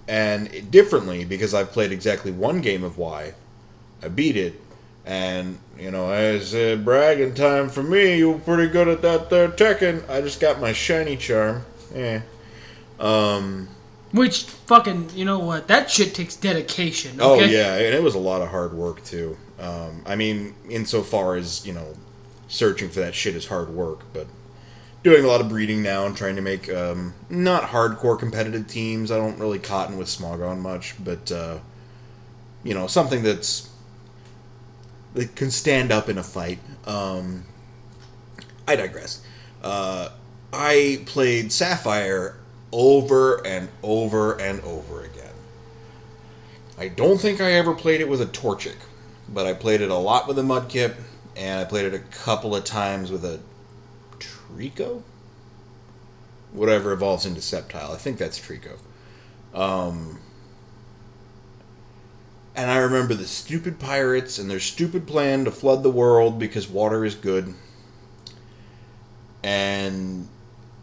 And differently, because I've played exactly one game of Y. I beat it, and, as bragging time for me, you were pretty good at that there Tekken. I just got my shiny charm. Which, fucking, you know what? That shit takes dedication, okay? Oh, yeah, and it was a lot of hard work, too. Insofar as, searching for that shit is hard work, but doing a lot of breeding now and trying to make, not hardcore competitive teams. I don't really cotton with Smogon much, but, something that can stand up in a fight. I digress. I played Sapphire over and over and over again. I don't think I ever played it with a Torchic, but I played it a lot with a Mudkip, and I played it a couple of times with a Trico? Whatever evolves into Sceptile. I think that's Trico. And I remember the stupid pirates and their stupid plan to flood the world because water is good. And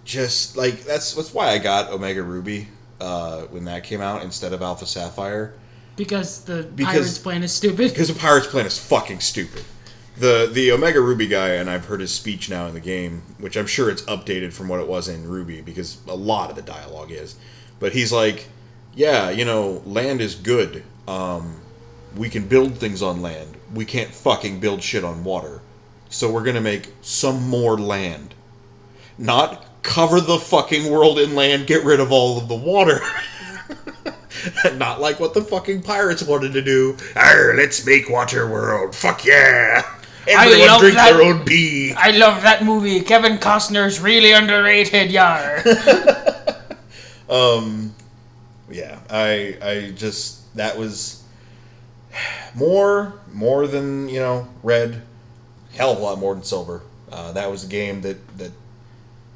just, that's why I got Omega Ruby when that came out instead of Alpha Sapphire. Because the pirates plan is stupid? Because the pirates plan is fucking stupid. The Omega Ruby guy, and I've heard his speech now in the game, which I'm sure it's updated from what it was in Ruby, because a lot of the dialogue is. But he's like, yeah, land is good. We can build things on land. We can't fucking build shit on water. So we're gonna make some more land. Not cover the fucking world in land, get rid of all of the water. Not like what the fucking pirates wanted to do. Arr, let's make water world. Fuck yeah. Everyone drink their own pee. I love that movie. Kevin Costner's really underrated, yar. Yeah, I just, that was more than, Red, hell of a lot more than Silver. That was a game that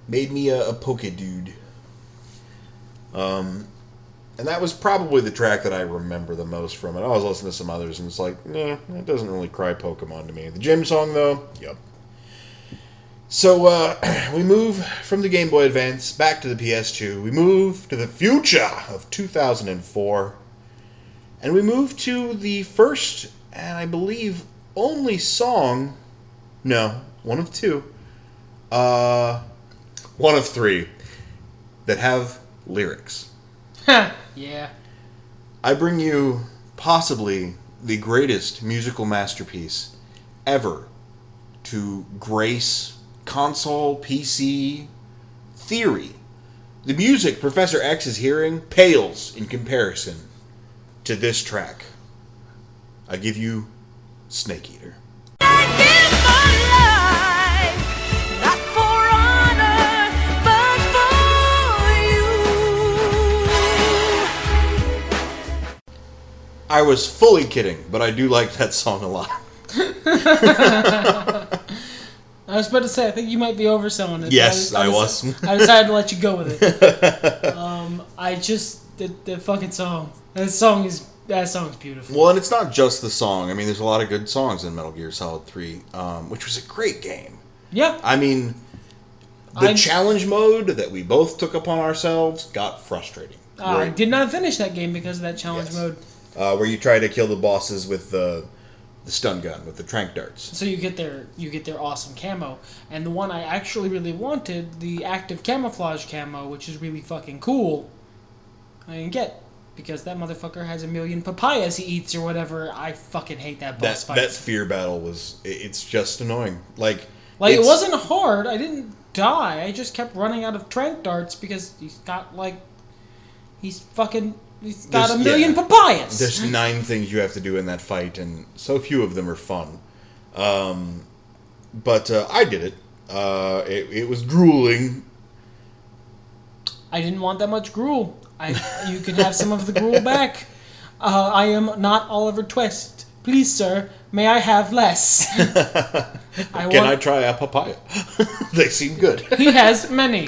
made me a Poke dude. And that was probably the track that I remember the most from it. I was listening to some others and it's like, nah, it doesn't really cry Pokemon to me. The gym song, though, yep. So, we move from the Game Boy Advance back to the PS2. We move to the future of 2004. And we move to the first, and I believe only song, no, one of two, one of three, that have lyrics. Yeah. I bring you possibly the greatest musical masterpiece ever to grace console, PC, theory. The music Professor X is hearing pales in comparison to this track. I give you Snake Eater. I was fully kidding, but I do like that song a lot. I was about to say, I think you might be overselling it. Yes, I was. I decided to let you go with it. The fucking song. That song's beautiful. Well, and it's not just the song. I mean, there's a lot of good songs in Metal Gear Solid 3, which was a great game. Yeah. I mean, the challenge mode that we both took upon ourselves got frustrating. I did not finish that game because of that challenge mode. Where you try to kill the bosses with the stun gun, with the trank darts. So you get their awesome camo. And the one I actually really wanted, the active camouflage camo, which is really fucking cool, I didn't get. Because that motherfucker has a million papayas he eats or whatever. I fucking hate that boss fight. That fear battle it's just annoying. Like it wasn't hard. I didn't die. I just kept running out of trank darts because he's got a million papayas. There's 9 things you have to do in that fight, and so few of them are fun. But I did it. It was grueling. I didn't want that much gruel. You can have some of the gruel back. I am not Oliver Twist. Please, sir, may I have less? I try a papaya? They seem good. He has many.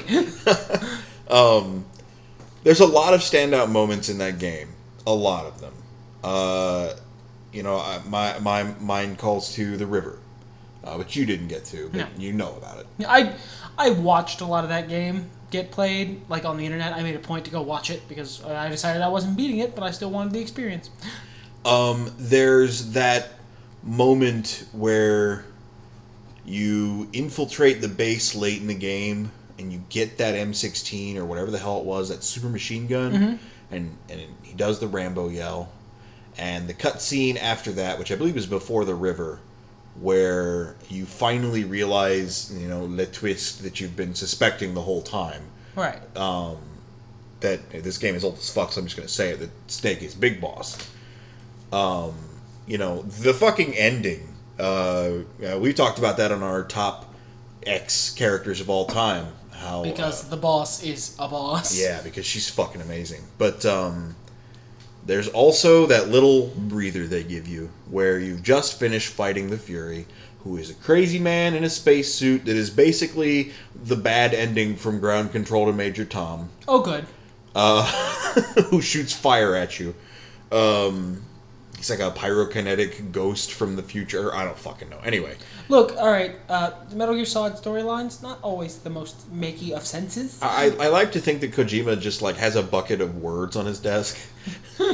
There's a lot of standout moments in that game. A lot of them. My mine calls to the river, which you didn't get to, but No. you know about it. I watched a lot of that game get played, like on the internet. I made a point to go watch it because I decided I wasn't beating it, but I still wanted the experience. There's that moment where you infiltrate the base late in the game and you get that M16 or whatever the hell it was, that super machine gun, and he does the Rambo yell. And the cutscene after that, which I believe is before the river, where you finally realize, the twist that you've been suspecting the whole time. Right. That this game is old as fuck, so I'm just going to say it, that Snake is Big Boss. The fucking ending. We talked about that on our top X characters of all time. How Because the boss is a boss. Yeah, because she's fucking amazing. But there's also that little breather they give you where you've just finished fighting the Fury, who is a crazy man in a spacesuit that is basically the bad ending from Ground Control to Major Tom. Oh, good. Who shoots fire at you. He's like a pyrokinetic ghost from the future. I don't fucking know. Anyway. Look, alright, the Metal Gear Solid storyline's not always the most makey of senses. I like to think that Kojima just has a bucket of words on his desk. He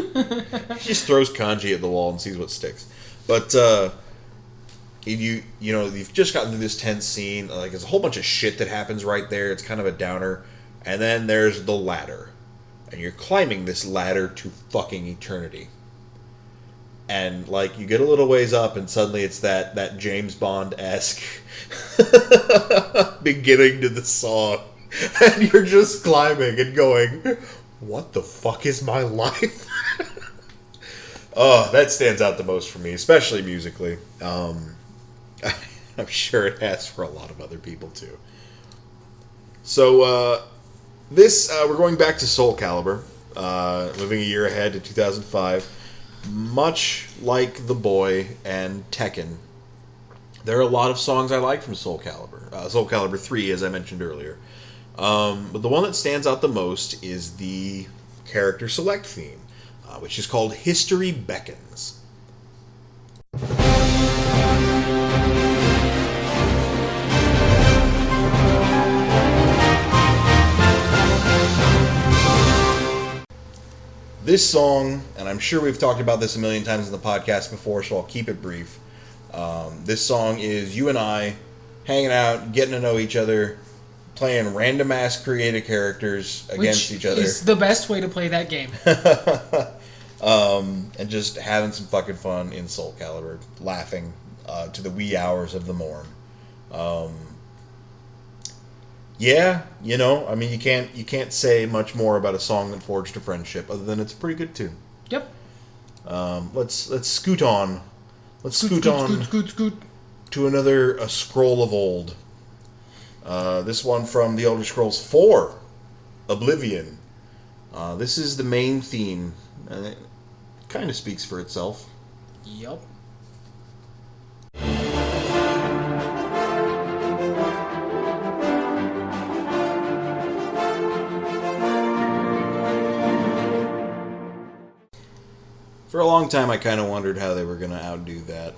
just throws kanji at the wall and sees what sticks. But you've just gotten through this tense scene. There's a whole bunch of shit that happens right there. It's kind of a downer. And then there's the ladder. And you're climbing this ladder to fucking eternity. And, you get a little ways up, and suddenly it's that James Bond-esque beginning to the song. And you're just climbing and going, what the fuck is my life? Oh, that stands out the most for me, especially musically. I'm sure it has for a lot of other people, too. So, we're going back to Soul Calibur, moving a year ahead to 2005. Much like The Boy and Tekken, there are a lot of songs I like from Soul Calibur. Soul Calibur 3, as I mentioned earlier. But the one that stands out the most is the character select theme, which is called History Beckons. This song, and I'm sure we've talked about this a million times in the podcast before, so I'll keep it brief. This song is you and I hanging out, getting to know each other, playing random-ass creative characters against each other. It's the best way to play that game. And just having some fucking fun in Soul Calibur, laughing to the wee hours of the morn. Yeah, you can't say much more about a song that forged a friendship other than it's a pretty good tune. Yep. Let's scoot on. Let's scoot Scoot. to another scroll of old. This one from the Elder Scrolls 4, Oblivion. This is the main theme, and it kind of speaks for itself. Yep. For a long time, I kind of wondered how they were going to outdo that.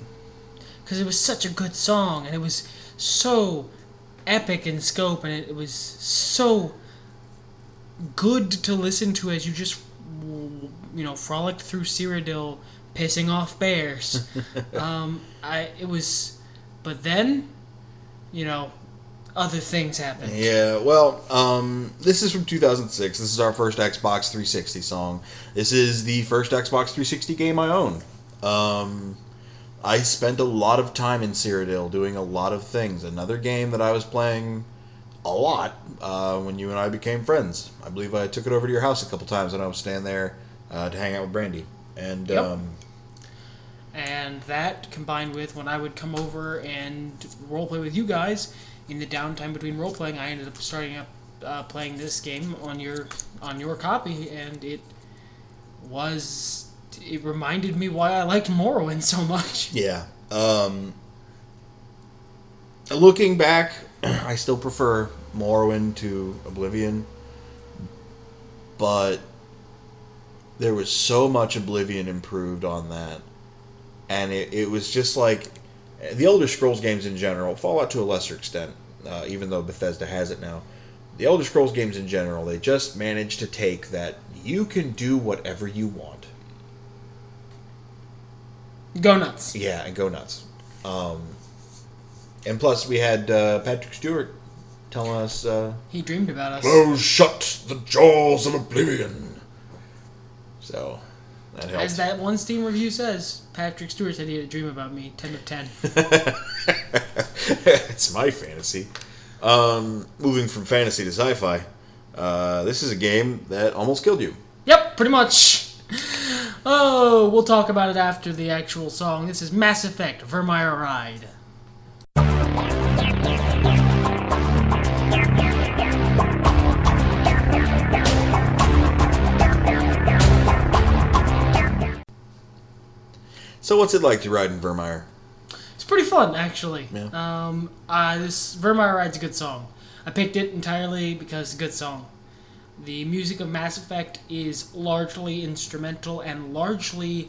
Because it was such a good song, and it was so epic in scope, and it was so good to listen to as you just, frolicked through Cyrodiil, pissing off bears. But then, other things happened. Yeah, well, this is from 2006. This is our first Xbox 360 song. This is the first Xbox 360 game I owned. I spent a lot of time in Cyrodiil doing a lot of things. Another game that I was playing a lot when you and I became friends. I believe I took it over to your house a couple times when I was staying there to hang out with Brandy. And Yep. And that, combined with when I would come over and roleplay with you guys, in the downtime between role-playing, I ended up starting up playing this game on your copy, and it reminded me why I liked Morrowind so much. Yeah. Looking back, I still prefer Morrowind to Oblivion, but there was so much Oblivion improved on that. And it was just like... The Elder Scrolls games in general, Fallout to a lesser extent, even though Bethesda has it now. The Elder Scrolls games in general, they just managed to take that you can do whatever you want. Go nuts. Yeah, and go nuts. And plus, we had Patrick Stewart telling us... he dreamed about us. Close shut the jaws of Oblivion. So, that helps. As that one Steam review says, Patrick Stewart said he had a dream about me. 10 of 10. It's my fantasy. Moving from fantasy to sci-fi, this is a game that almost killed you. Yep, pretty much. Oh, we'll talk about it after the actual song. This is Mass Effect, Vermeer Ride. So what's it like to ride in Vermeer? It's pretty fun, actually. Yeah. This Vermeer Ride's a good song. I picked it entirely because it's a good song. The music of Mass Effect is largely instrumental and largely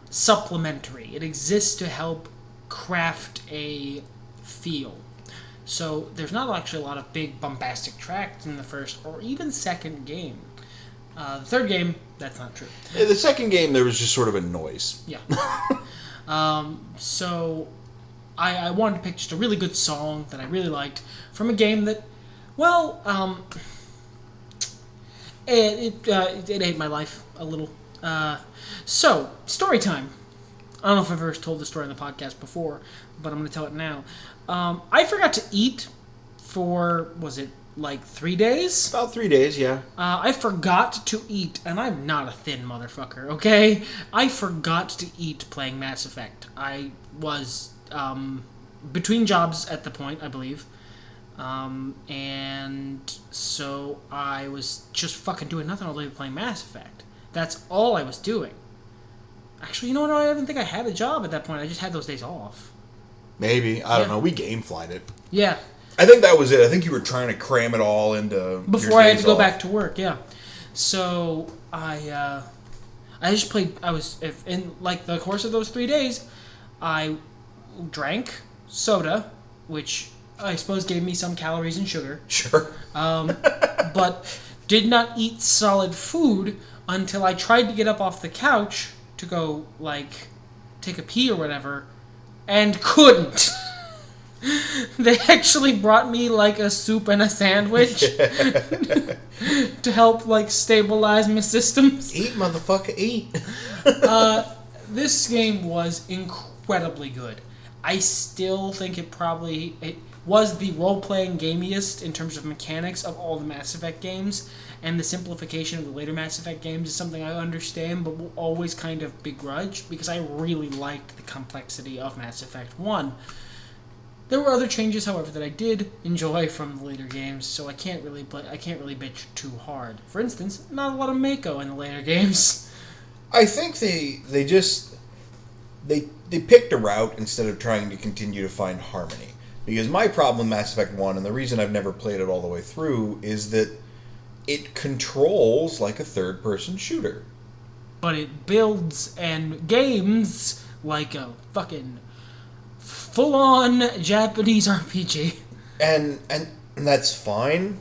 supplementary. It exists to help craft a feel. So there's not actually a lot of big bombastic tracks in the first or even second game. The third game, that's not true. Yeah, the second game, there was just sort of a noise. Yeah. So I wanted to pick just a really good song that I really liked from a game that, well, it ate my life a little. So, story time. I don't know if I've ever told this story on the podcast before, but I'm going to tell it now. I forgot to eat for, was it like 3 days? About 3 days, yeah. I forgot to eat, and I'm not a thin motherfucker, okay? I forgot to eat playing Mass Effect. I was between jobs at the point, I believe. And so I was just fucking doing nothing all day playing Mass Effect. That's all I was doing. Actually, you know what? I don't even think I had a job at that point. I just had those days off. Maybe. I don't know. We gameflied it. Yeah. I think that was it. I think you were trying to cram it all into before I had to go back to work. Yeah. So I just played. I was in like the course of those 3 days. I drank soda, which I suppose gave me some calories and sugar. Sure. But did not eat solid food until I tried to get up off the couch to go like take a pee or whatever, and couldn't. They actually brought me like a soup and a sandwich to help like stabilize my systems. Eat, motherfucker, eat. This game was incredibly good. I still think it was the role-playing gamiest in terms of mechanics of all the Mass Effect games, and the simplification of the later Mass Effect games is something I understand but will always kind of begrudge because I really liked the complexity of Mass Effect 1. There were other changes, however, that I did enjoy from the later games, so I can't really bitch too hard. For instance, not a lot of Mako in the later games. I think they picked a route instead of trying to continue to find harmony. Because my problem with Mass Effect 1, and the reason I've never played it all the way through, is that it controls like a third-person shooter. But it builds and games like a fucking full-on Japanese RPG. And that's fine,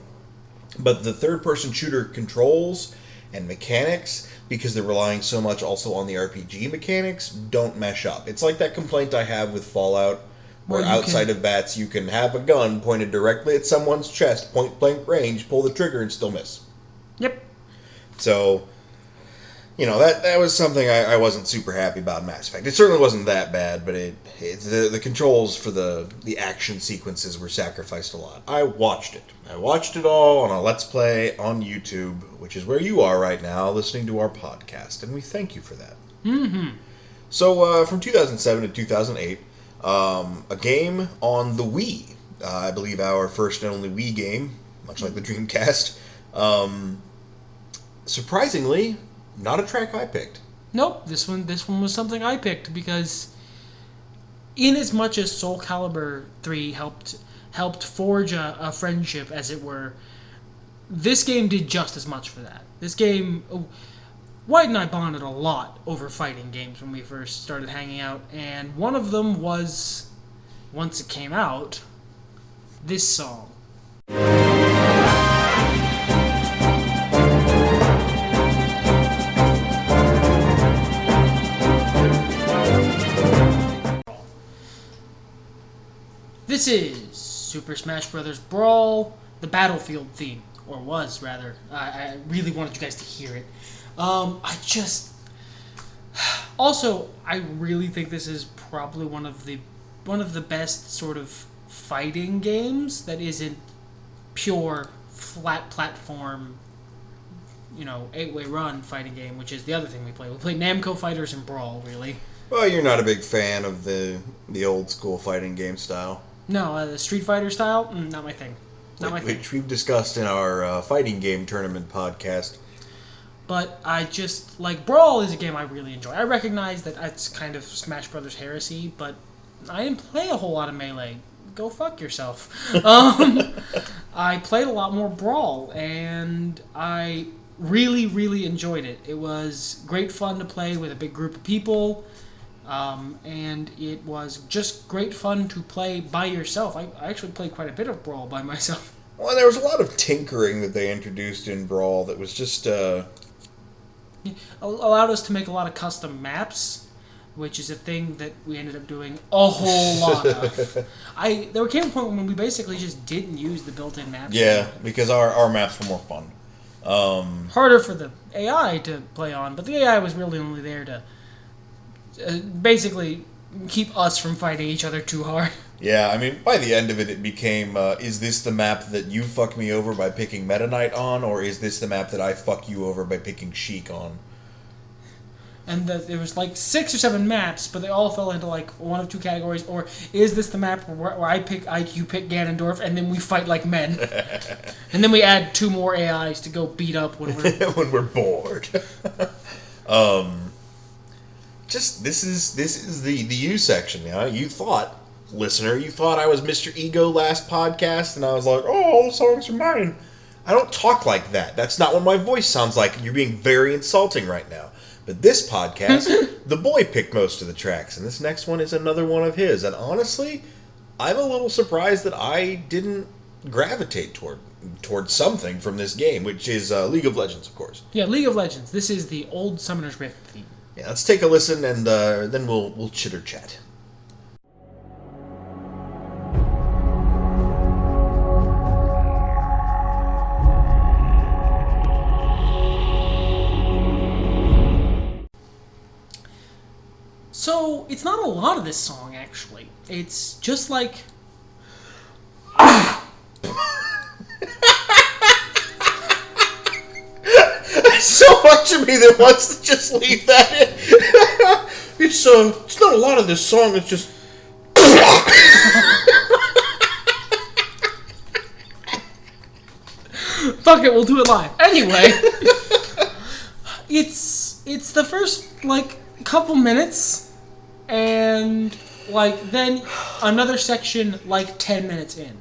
but the third-person shooter controls and mechanics, because they're relying so much also on the RPG mechanics, don't mesh up. It's like that complaint I have with Fallout, where outside of VATS you can have a gun pointed directly at someone's chest, point-blank range, pull the trigger and still miss. Yep. So, you know, that was something I wasn't super happy about in Mass Effect. It certainly wasn't that bad, but the controls for the action sequences were sacrificed a lot. I watched it. I watched it all on a Let's Play on YouTube, which is where you are right now, listening to our podcast, and we thank you for that. Mm-hmm. So, from 2007 to 2008, a game on the Wii, I believe our first and only Wii game, much like the Dreamcast, surprisingly, not a track I picked. Nope, this one was something I picked because, in as much as Soul Calibur 3 helped forge a friendship, as it were, this game did just as much for that. This game, White and I bonded a lot over fighting games when we first started hanging out, and one of them was, once it came out, this song. This is Super Smash Bros. Brawl, the Battlefield theme, or was rather. I really wanted you guys to hear it. Also, I really think this is probably one of the best sort of fighting games that isn't pure flat platform, 8-way run fighting game, which is the other thing we play. We play Namco Fighters and Brawl, really. Well, you're not a big fan of the old school fighting game style. No, the Street Fighter style, not my thing. Not my thing. Which we've discussed in our fighting game tournament podcast. But I just, Brawl is a game I really enjoy. I recognize that it's kind of Smash Brothers heresy, but I didn't play a whole lot of Melee. Go fuck yourself. I played a lot more Brawl, and I really, really enjoyed it. It was great fun to play with a big group of people. And it was just great fun to play by yourself. I actually played quite a bit of Brawl by myself. Well, there was a lot of tinkering that they introduced in Brawl that was just... allowed us to make a lot of custom maps, which is a thing that we ended up doing a whole lot of. There came a point when we basically just didn't use the built-in maps. Yeah, because our maps were more fun. Harder for the AI to play on, but the AI was really only there to... basically keep us from fighting each other too hard. Yeah, I mean, by the end of it, it became, is this the map that you fuck me over by picking Meta Knight on, or is this the map that I fuck you over by picking Sheik on? And there was 6 or 7 maps, but they all fell into one of two categories. Or is this the map where you pick Ganondorf, and then we fight like men, and then we add 2 more AIs to go beat up when we're when we're bored. This is the you section. You thought, listener, I was Mr. Ego last podcast, and I was like, oh, all the songs are mine. I don't talk like that. That's not what my voice sounds like. You're being very insulting right now. But this podcast, the boy picked most of the tracks, and this next one is another one of his. And honestly, I'm a little surprised that I didn't gravitate toward something from this game, which is League of Legends, of course. Yeah, League of Legends. This is the old Summoner's Rift theme. Yeah, let's take a listen, and then we'll chitter chat. So, it's not a lot of this song, actually. It's just so much of me that wants to just leave that in. It's not a lot of this song, it's just... Fuck it, we'll do it live. Anyway, it's the first, couple minutes, and, then another section, 10 minutes in.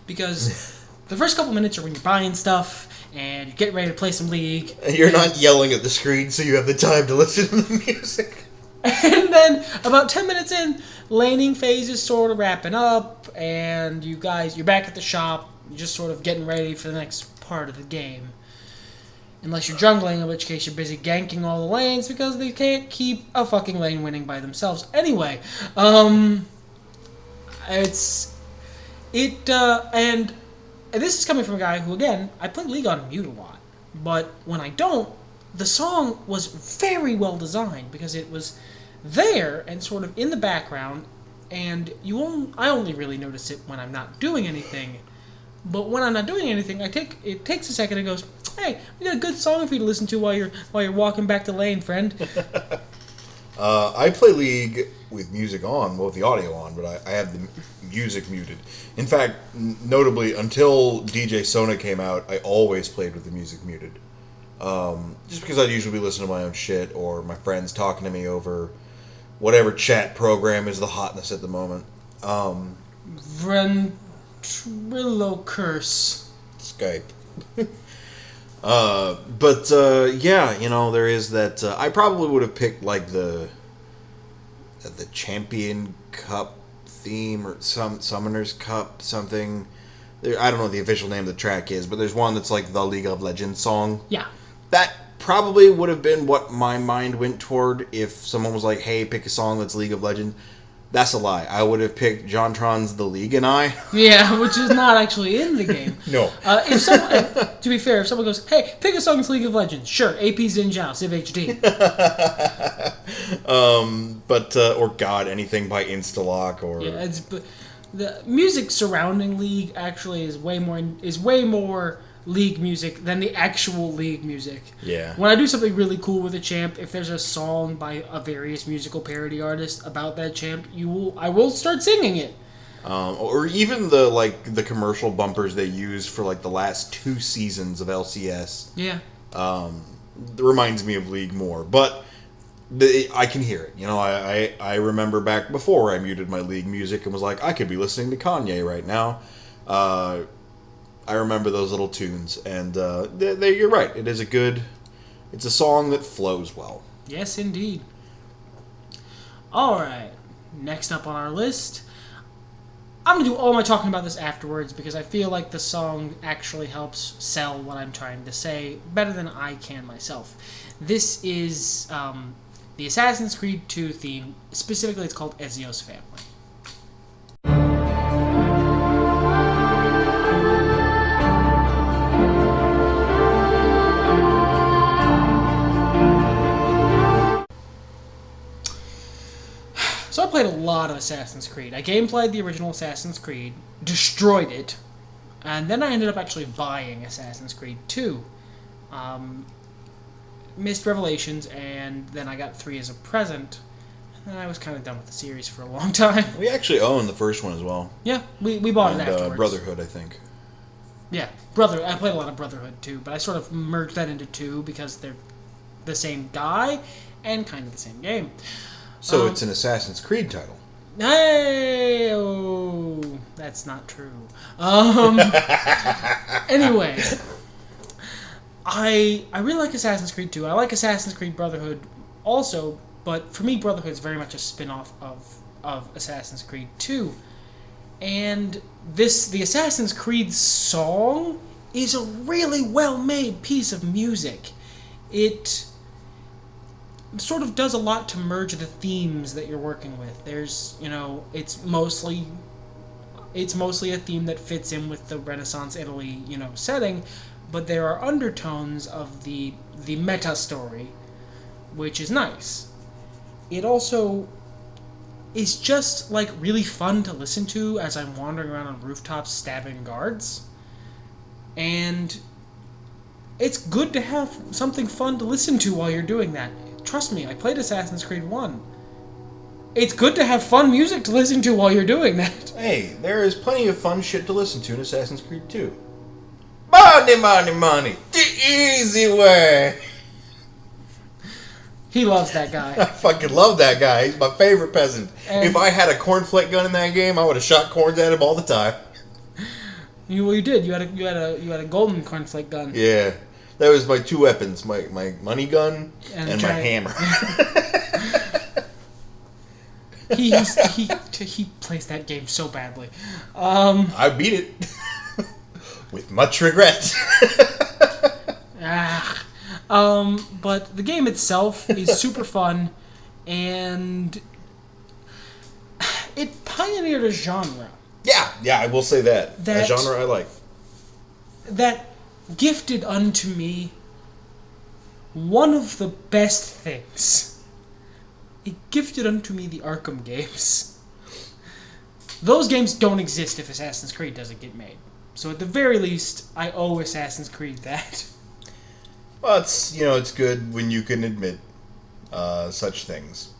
Because the first couple minutes are when you're buying stuff, and you're getting ready to play some League. You're not yelling at the screen, so you have the time to listen to the music. And then, about 10 minutes in, laning phase is sort of wrapping up, and you're back at the shop, you're just sort of getting ready for the next part of the game. Unless you're jungling, in which case you're busy ganking all the lanes because they can't keep a fucking lane winning by themselves. Anyway, and this is coming from a guy who, again, I play League on mute a lot, but when I don't, the song was very well designed because it was there and sort of in the background, and I only really notice it when I'm not doing anything. But when I'm not doing anything, it takes a second and goes, hey, we got a good song for you to listen to while you're walking back the lane, friend. I play League with music on, with the audio on, but I have the music muted. In fact, notably, until DJ Sona came out, I always played with the music muted. Just because I'd usually be listening to my own shit, or my friends talking to me over whatever chat program is the hotness at the moment. Ventrilo curse. Skype. Yeah, there is that. I probably would have picked like the Champion Cup theme or some Summoner's Cup something. I don't know what the official name of the track is, but there's one that's like the League of Legends song. Yeah. That probably would have been what my mind went toward if someone was like, hey, pick a song that's League of Legends. That's a lie. I would have picked JonTron's The League and I. Yeah, which is not actually in the game. No. If someone, to be fair, if someone goes, hey, pick a song that's League of Legends. Sure, AP Xin Zhao, Civ HD. Or God, anything by Instalock or... Yeah, the music surrounding League actually is way more League music than the actual League music. Yeah. When I do something really cool with a champ, if there's a song by a various musical parody artist about that champ, I will start singing it. Or even the commercial bumpers they use for like the last 2 seasons of LCS. Yeah. Reminds me of League more, but I can hear it. I remember back before I muted my League music and was like, I could be listening to Kanye right now. I remember those little tunes, and you're right. It's a song that flows well. Yes, indeed. All right, next up on our list, I'm going to do all my talking about this afterwards because I feel like the song actually helps sell what I'm trying to say better than I can myself. This is the Assassin's Creed 2 theme. Specifically, it's called Ezio's Family. So I played a lot of Assassin's Creed. I gameplayed the original Assassin's Creed, destroyed it, and then I ended up actually buying Assassin's Creed 2. Missed Revelations, and then I got 3 as a present, and I was kind of done with the series for a long time. We actually own the first one as well. Yeah, we bought it afterwards. Brotherhood, I think. Yeah, I played a lot of Brotherhood too, but I sort of merged that into 2 because they're the same guy and kind of the same game. So it's an Assassin's Creed title. Hey, oh, that's not true. Anyway, I really like Assassin's Creed 2. I like Assassin's Creed Brotherhood also, but for me, Brotherhood is very much a spin-off of Assassin's Creed 2. And the Assassin's Creed song is a really well-made piece of music. It sort of does a lot to merge the themes that you're working with. There's, it's mostly a theme that fits in with the Renaissance Italy, setting, but there are undertones of the meta story, which is nice. It also is just really fun to listen to as I'm wandering around on rooftops stabbing guards. And it's good to have something fun to listen to while you're doing that. Trust me, I played Assassin's Creed 1. It's good to have fun music to listen to while you're doing that. Hey, there is plenty of fun shit to listen to in Assassin's Creed 2. Money, money, money. The easy way. He loves that guy. I fucking love that guy. He's my favorite peasant. And if I had a cornflake gun in that game, I would have shot corns at him all the time. You did. You had a golden cornflake gun. Yeah. That was my 2 weapons, my money gun and my hammer. He plays that game so badly. I beat it with much regret. But the game itself is super fun, and it pioneered a genre. Yeah, I will say that. A genre I like. That gifted unto me one of the best things. It gifted unto me the Arkham games. Those games don't exist if Assassin's Creed doesn't get made. So at the very least, I owe Assassin's Creed that. Well, it's good when you can admit such things.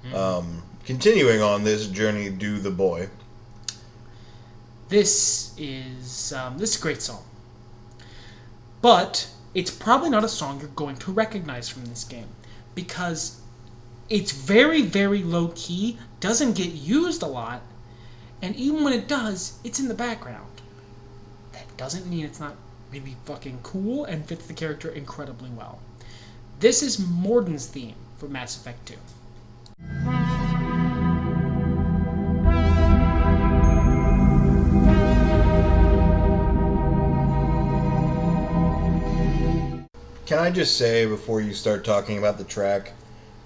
Mm-hmm. Continuing on this journey, Do the Boy. This is a great song. But it's probably not a song you're going to recognize from this game. Because it's very, very low-key, doesn't get used a lot, and even when it does, it's in the background. That doesn't mean it's not really fucking cool and fits the character incredibly well. This is Morden's theme for Mass Effect 2. Can I just say, before you start talking about the track,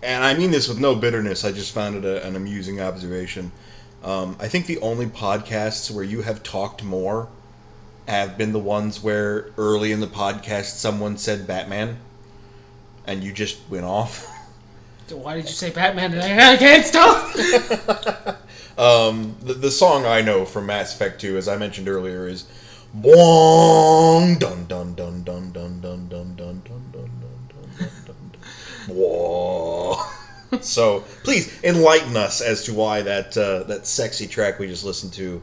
and I mean this with no bitterness, I just found it an amusing observation. I think the only podcasts where you have talked more have been the ones where early in the podcast someone said Batman, and you just went off. So why did you say Batman today? I can't stop! The song I know from Mass Effect 2, as I mentioned earlier, is Bwong dun dun dun dun dun dun dun dun dun dun dun dun dun. So please enlighten us as to why that sexy track we just listened to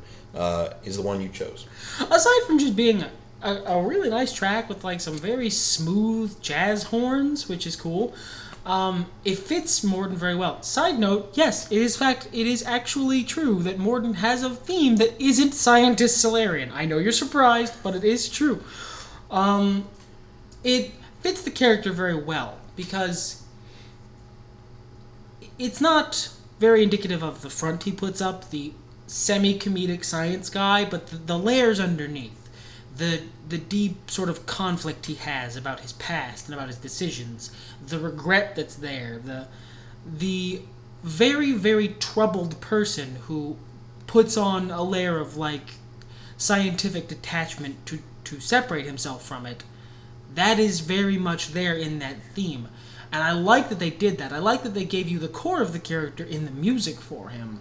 is the one you chose. Aside from just being a really nice track with like some very smooth jazz horns, which is cool, it fits Morden very well. Side note, yes, it is actually true that Morden has a theme that isn't Scientist Solarian. I know you're surprised, but it is true. It fits the character very well because it's not very indicative of the front he puts up, the semi-comedic science guy, but the layers underneath. The deep sort of conflict he has about his past and about his decisions, the regret that's there, the very, very troubled person who puts on a layer of like scientific detachment to separate himself from it. That is very much there in that theme. And I like that they did that. I like that they gave you the core of the character in the music for him.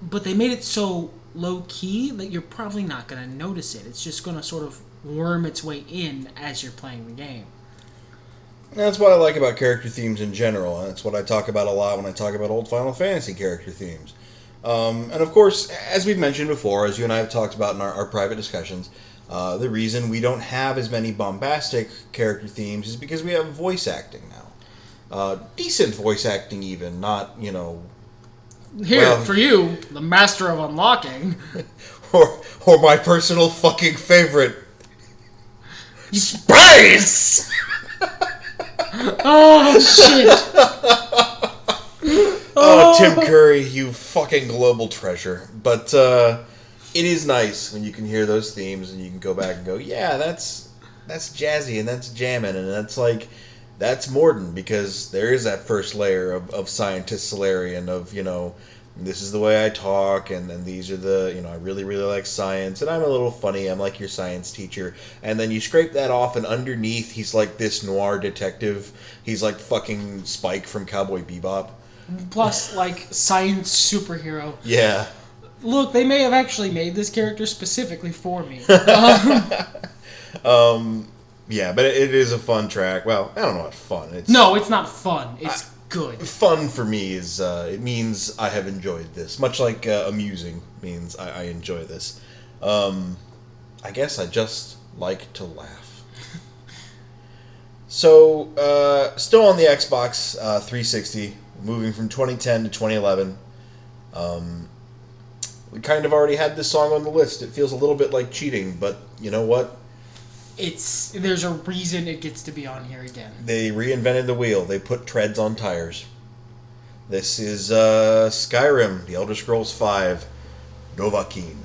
But they made it so low-key that you're probably not going to notice it. It's just going to sort of worm its way in as you're playing the game. That's what I like about character themes in general, and that's what I talk about a lot when I talk about old Final Fantasy character themes. And of course, as we've mentioned before, as you and I have talked about in our private discussions, the reason we don't have as many bombastic character themes is because we have voice acting now. Decent voice acting even, not, Here, for you, the master of unlocking. or my personal fucking favorite, Space! Oh, shit! Oh, Tim Curry, you fucking global treasure. But it is nice when you can hear those themes and you can go back and go, yeah, that's jazzy and that's jamming and that's Morden, because there is that first layer of Scientist Solarian of, this is the way I talk, and then these are the, I really, really like science, and I'm a little funny, I'm like your science teacher, and then you scrape that off, and underneath, he's like this noir detective, he's like fucking Spike from Cowboy Bebop. Plus, like, science superhero. Yeah. Look, they may have actually made this character specifically for me. Yeah, but it is a fun track. Well, I don't know what fun. No, it's not fun. It's good. Fun for me is, it means I have enjoyed this. Much like amusing means I enjoy this. I guess I just like to laugh. So, still on the Xbox 360, moving from 2010 to 2011. We kind of already had this song on the list. It feels a little bit like cheating, but you know what? There's a reason it gets to be on here again. They reinvented the wheel. They put treads on tires. This is Skyrim, The Elder Scrolls V, Dovahkiin.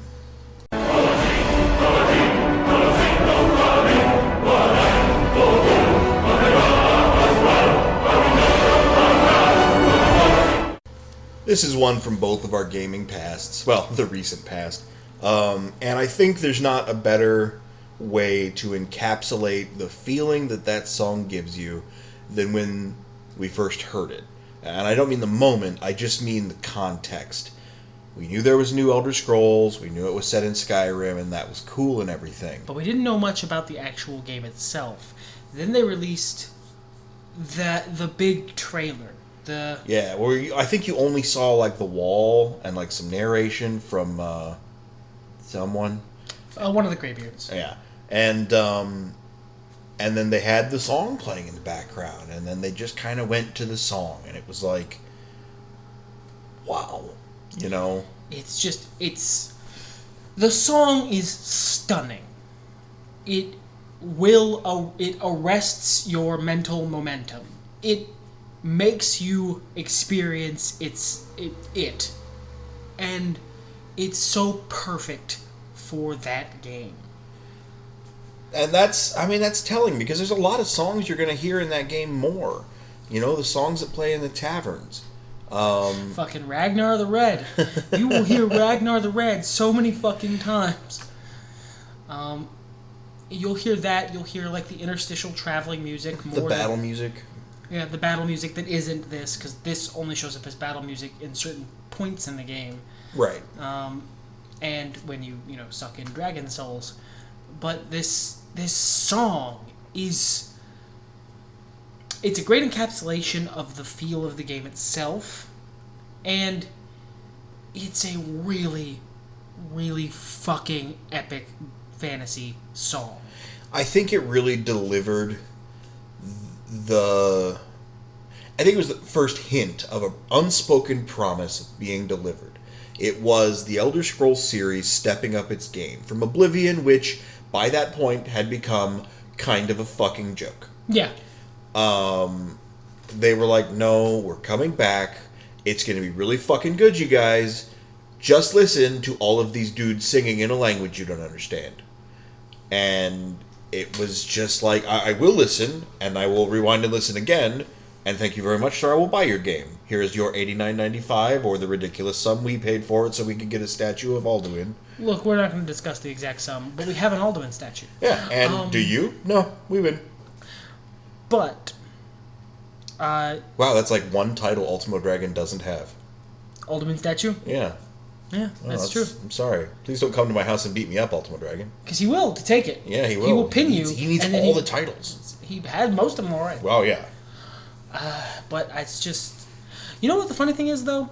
This is one from both of our gaming pasts. Well, the recent past. And I think there's not a better way to encapsulate the feeling that song gives you than when we first heard it. And I don't mean the moment, I just mean the context. We knew there was new Elder Scrolls, we knew it was set in Skyrim, and that was cool and everything. But we didn't know much about the actual game itself. Then they released the big trailer. Yeah, where I think you only saw like the wall and like some narration from someone. One of the Greybeards. Yeah. And then they had the song playing in the background, and then they just kind of went to the song, and it was like, wow, It's the song is stunning. it it arrests your mental momentum. It makes you experience it. And it's so perfect for that game. And that's telling, because there's a lot of songs you're going to hear in that game more. You know, the songs that play in the taverns. Fucking Ragnar the Red. You will hear Ragnar the Red so many fucking times. You'll hear that. You'll hear, like, the interstitial traveling music. The battle music. Yeah, the battle music that isn't this, because this only shows up as battle music in certain points in the game. Right. And when you suck in Dragon Souls. But this song is... It's a great encapsulation of the feel of the game itself. And it's a really, really fucking epic fantasy song. I think it really delivered I think it was the first hint of an unspoken promise being delivered. It was the Elder Scrolls series stepping up its game from Oblivion, which by that point had become kind of a fucking joke. Yeah. They were like, no, we're coming back. It's going to be really fucking good, you guys. Just listen to all of these dudes singing in a language you don't understand. And it was just like, I will listen, and I will rewind and listen again, and thank you very much, sir, I will buy your game. Here is your $89.95, or the ridiculous sum we paid for it so we could get a statue of Alduin. Look, we're not going to discuss the exact sum, but we have an Alduin statue. Yeah, and do you? No, we win. But... wow, that's like one title Ultimo Dragon doesn't have. Alduin statue? Yeah. Yeah, that's true. I'm sorry. Please don't come to my house and beat me up, Ultimo Dragon. Because he will, to take it. Yeah, he will. He will pin you. He needs all the titles. He had most of them already. Well, yeah. But it's just... You know what the funny thing is, though?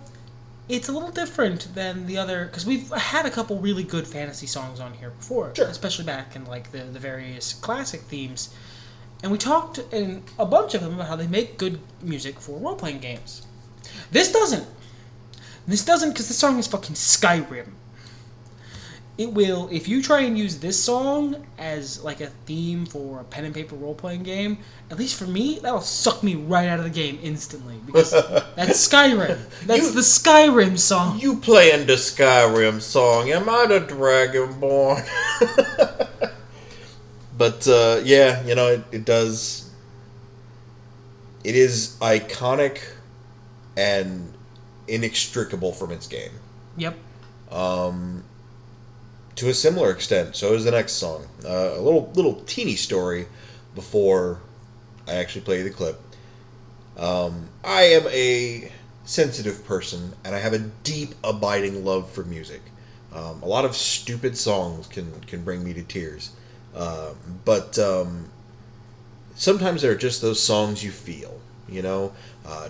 It's a little different than the other... Because we've had a couple really good fantasy songs on here before. Sure. Especially back in, like, the various classic themes. And we talked in a bunch of them about how they make good music for role-playing games. This doesn't. This doesn't, because this song is fucking Skyrim. It will, if you try and use this song as, like, a theme for a pen and paper role-playing game, at least for me, that'll suck me right out of the game instantly. Because that's Skyrim. That's the Skyrim song. You playing the Skyrim song. Am I the Dragonborn? But, yeah, you know, it does... It is iconic and inextricable from its game. Yep. To a similar extent, so is the next song. A little teeny story before I actually play the clip. I am a sensitive person, and I have a deep, abiding love for music. A lot of stupid songs can bring me to tears. But sometimes they're just those songs you feel, you know?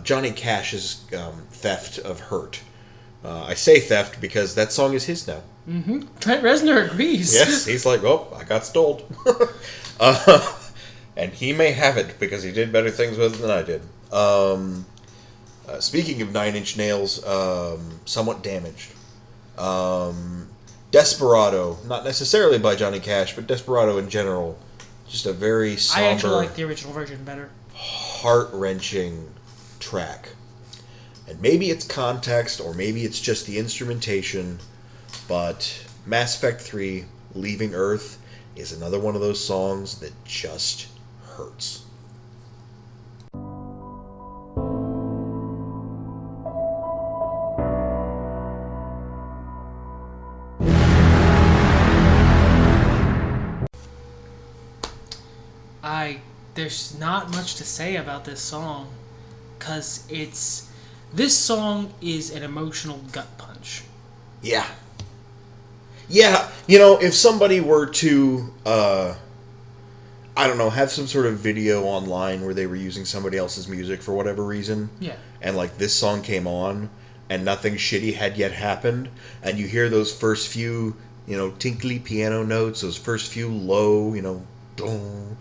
Johnny Cash's Theft of Hurt. I say theft because that song is his now. Mm-hmm. Trent Reznor agrees. Yes, he's like, oh, I got stoled. And he may have it because he did better things with it than I did. Speaking of Nine Inch Nails, Somewhat Damaged. Desperado, not necessarily by Johnny Cash, but Desperado in general. Just a very somber... I actually like the original version better. Heart-wrenching track. And maybe it's context, or maybe it's just the instrumentation, but Mass Effect 3, Leaving Earth, is another one of those songs that just hurts. There's not much to say about this song, because this song is an emotional gut punch. Yeah. Yeah, you know, if somebody were to, I don't know, have some sort of video online where they were using somebody else's music for whatever reason, yeah, and like this song came on, and nothing shitty had yet happened, and you hear those first few, you know, tinkly piano notes, those first few low, you know, boom,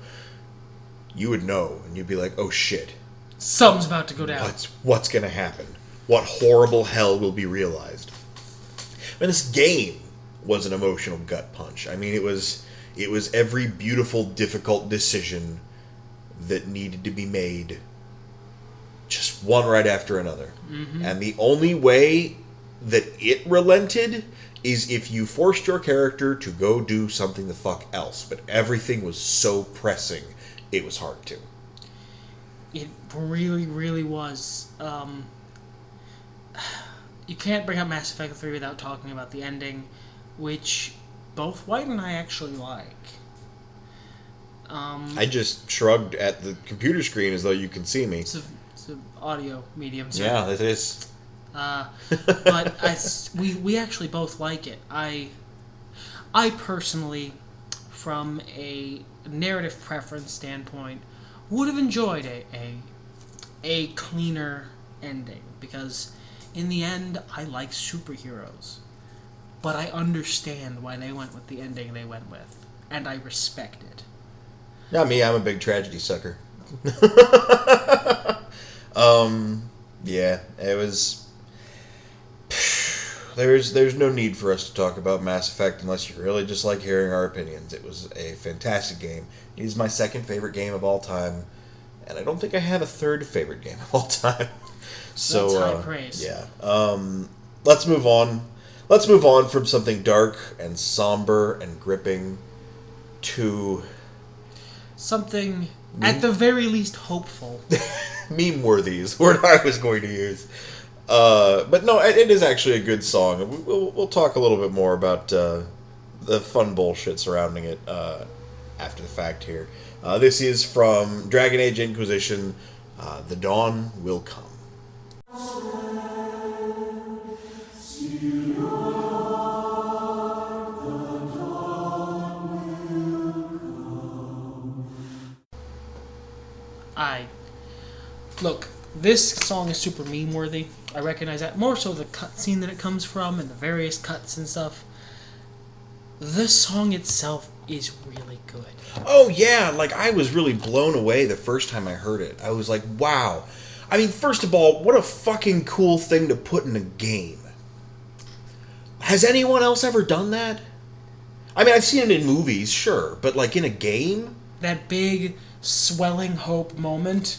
you would know, and you'd be like, oh shit. Something's about to go down. What's gonna happen? What horrible hell will be realized? I mean, this game was an emotional gut punch. I mean, it was It was every beautiful, difficult decision that needed to be made, just one right after another. Mm-hmm. And the only way that it relented is if you forced your character to go do something the fuck else. But everything was so pressing, it was hard to. It really, really was. You can't bring up Mass Effect 3 without talking about the ending, which both White and I actually like. I just shrugged at the computer screen as though you can see me. It's an audio medium, sir. Yeah, it is. But we actually both like it. I personally, from a narrative preference standpoint, would have enjoyed a cleaner ending, because in the end, I like superheroes, but I understand why they went with the ending they went with, and I respect it. Not me, I'm a big tragedy sucker. Yeah, it was... There's no need for us to talk about Mass Effect unless you really just like hearing our opinions. It was a fantastic game. It is my second favorite game of all time, and I don't think I have a third favorite game of all time. So that's high praise. Yeah. Let's move on. Let's move on from something dark and somber and gripping to something at the very least hopeful. Meme-worthy is the word I was going to use. But no, it is actually a good song. We'll talk a little bit more about the fun bullshit surrounding it after the fact here. This is from Dragon Age Inquisition, The Dawn Will Come. Look, this song is super meme-worthy. I recognize that. More so the cutscene that it comes from and the various cuts and stuff. The song itself is really good. Oh, yeah. Like, I was really blown away the first time I heard it. I was like, wow. I mean, first of all, what a fucking cool thing to put in a game. Has anyone else ever done that? I mean, I've seen it in movies, sure. But, like, in a game? That big, swelling hope moment.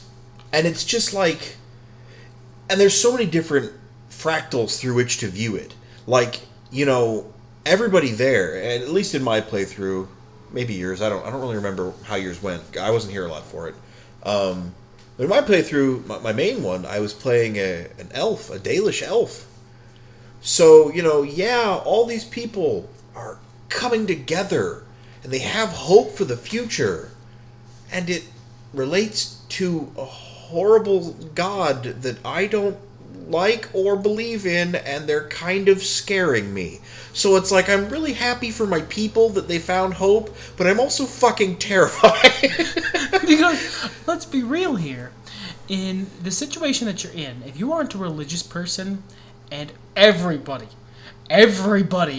And it's just like... And there's so many different fractals through which to view it. Like, you know, everybody there, and at least in my playthrough, maybe yours, I don't really remember how yours went. I wasn't here a lot for it. But in my playthrough, my main one, I was playing an elf, a Dalish elf. So, you know, yeah, all these people are coming together, and they have hope for the future. And it relates to a horrible god that I don't like or believe in, and they're kind of scaring me. So it's like, I'm really happy for my people that they found hope, but I'm also fucking terrified. Because, let's be real here. In the situation that you're in, if you aren't a religious person, and everybody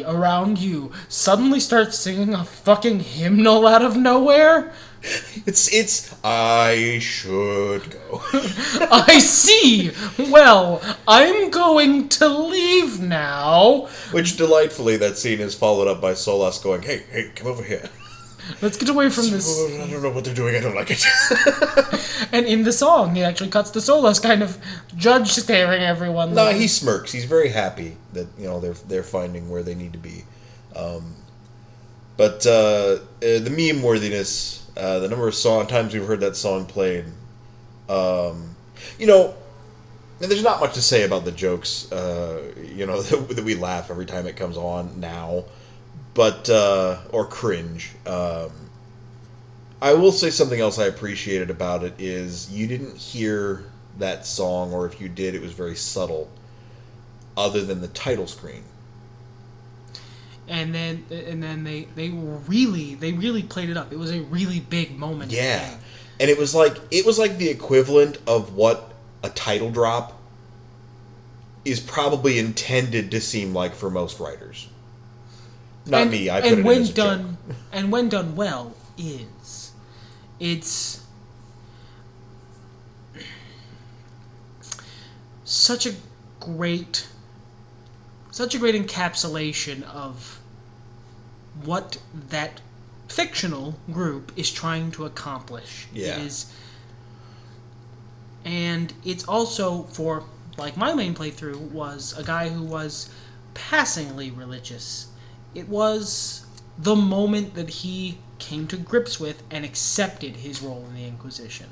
around you suddenly starts singing a fucking hymnal out of nowhere... It's I should go. I see. Well, I'm going to leave now. Which, delightfully, that scene is followed up by Solas going, hey, come over here. Let's get away from this. I don't know what they're doing, I don't like it. And in the song, it actually cuts to Solas kind of judge staring everyone. No, he smirks. He's very happy that, you know, they're finding where they need to be. But the meme worthiness... the number of times we've heard that song played. You know, there's not much to say about the jokes, you know, that we laugh every time it comes on now. But, or cringe. I will say something else I appreciated about it is you didn't hear that song, or if you did, it was very subtle, other than the title screen. And then they really played it up. It was a really big moment. Yeah, and it was like the equivalent of what a title drop is probably intended to seem like for most writers. Not me. I put it in as a joke. And when done well, it's such a great encapsulation of what that fictional group is trying to accomplish. Yeah. And it's also for, like, my main playthrough was a guy who was passingly religious. It was the moment that he came to grips with and accepted his role in the Inquisition.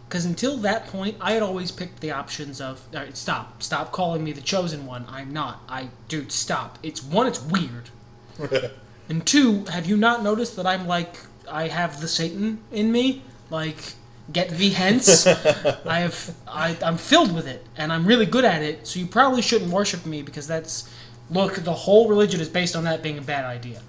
Because until that point, I had always picked the options of, all right, stop calling me the Chosen One. I'm not. Dude, stop. It's weird. And two, have you not noticed that I have the Satan in me? Like, get thee hence. I'm filled with it, and I'm really good at it, so you probably shouldn't worship me, because the whole religion is based on that being a bad idea.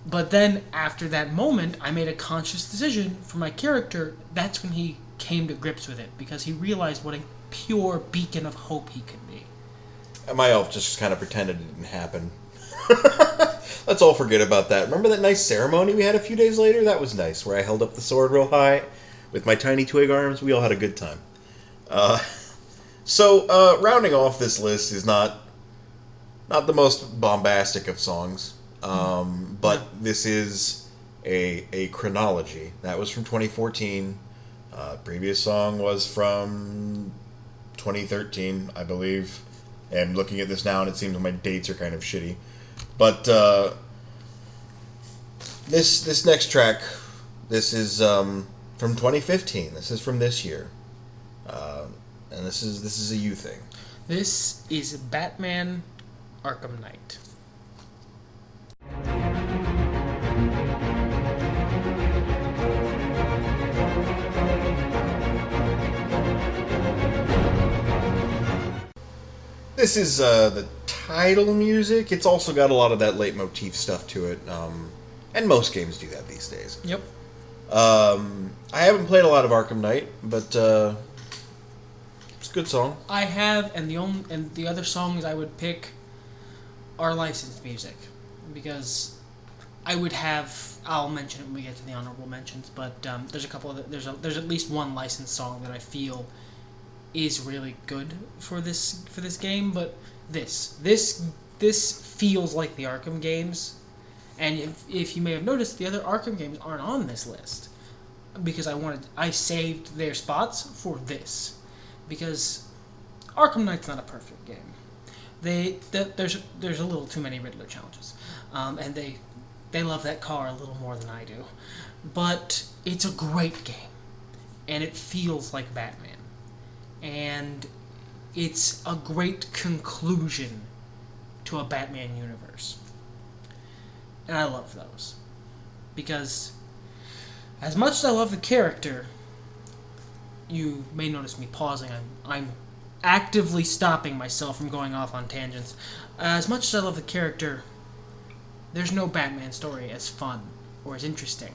But then, after that moment, I made a conscious decision for my character. That's when he came to grips with it, because he realized what a pure beacon of hope he could be. My elf just kind of pretended it didn't happen. Let's all forget about that. Remember that nice ceremony we had a few days later? That was nice, where I held up the sword real high with my tiny twig arms. We all had a good time. So, rounding off this list is not the most bombastic of songs, but this is a chronology. That was from 2014. Previous song was from 2013, I believe. And looking at this now, and it seems like my dates are kind of shitty. But this next track, this is from 2015. This is from this year, and this is a you thing. This is Batman: Arkham Knight. This is the title music. It's also got a lot of that leitmotif stuff to it, and most games do that these days. Yep. I haven't played a lot of Arkham Knight, but it's a good song. I have, and the other songs I would pick are licensed music, because I would have. I'll mention it when we get to the honorable mentions, but there's a couple of there's at least one licensed song that I feel is really good for this game. But this feels like the Arkham games, and if you may have noticed, the other Arkham games aren't on this list, because I saved their spots for this, because Arkham Knight's not a perfect game. There's a little too many Riddler challenges, and they love that car a little more than I do, but it's a great game, and it feels like Batman, and it's a great conclusion to a Batman universe, and I love those, because as much as I love the character, you may notice me pausing. I'm actively stopping myself from going off on tangents. As much as I love the character, there's no Batman story as fun or as interesting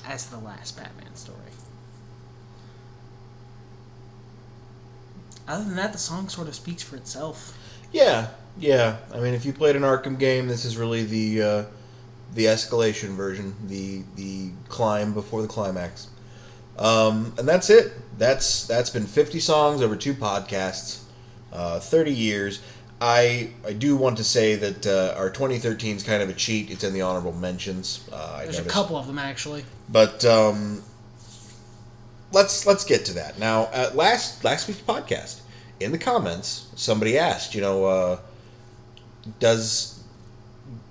as the last Batman story. Other than that, the song sort of speaks for itself. Yeah. I mean, if you played an Arkham game, this is really the escalation version, the climb before the climax. And that's it. That's been 50 songs over 2 podcasts, 30 years. I do want to say that our 2013 is kind of a cheat. It's in the honorable mentions. There's a couple of them, actually. But let's get to that. Now, at last week's podcast, in the comments, somebody asked, do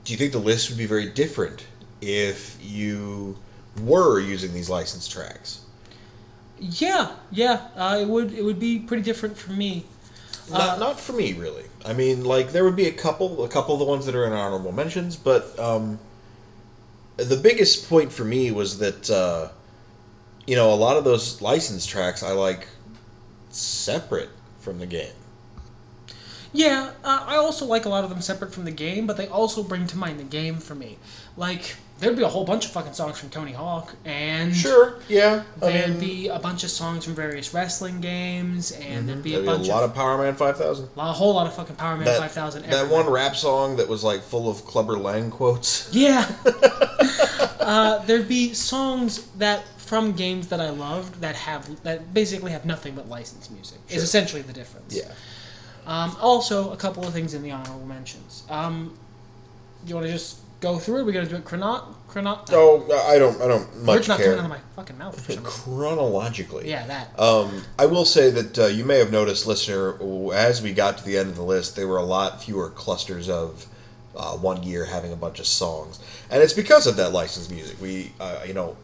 you think the list would be very different if you were using these licensed tracks? Yeah. It would be pretty different for me. Not for me, really. I mean, like, there would be a couple of the ones that are in honorable mentions, but the biggest point for me was that a lot of those licensed tracks I like separate from the game. Yeah, I also like a lot of them separate from the game, but they also bring to mind the game for me. Like, there'd be a whole bunch of fucking songs from Tony Hawk, and sure, yeah, there'd be a bunch of songs from various wrestling games, and there'd be a lot of Power Man 5000, a whole lot of fucking Power Man 5000. That one rap song that was like full of Clubber Lang quotes. Yeah, there'd be songs that from games that I loved that basically have nothing but licensed music. Sure. Is essentially the difference. Yeah. Also, a couple of things in the honorable mentions. You want to just go through it? Are we gonna do it Oh, I don't much Words not care. coming out of my fucking mouth for some reason. Chronologically. Yeah, that. I will say that you may have noticed, listener, as we got to the end of the list, there were a lot fewer clusters of one year having a bunch of songs, and it's because of that licensed music. We,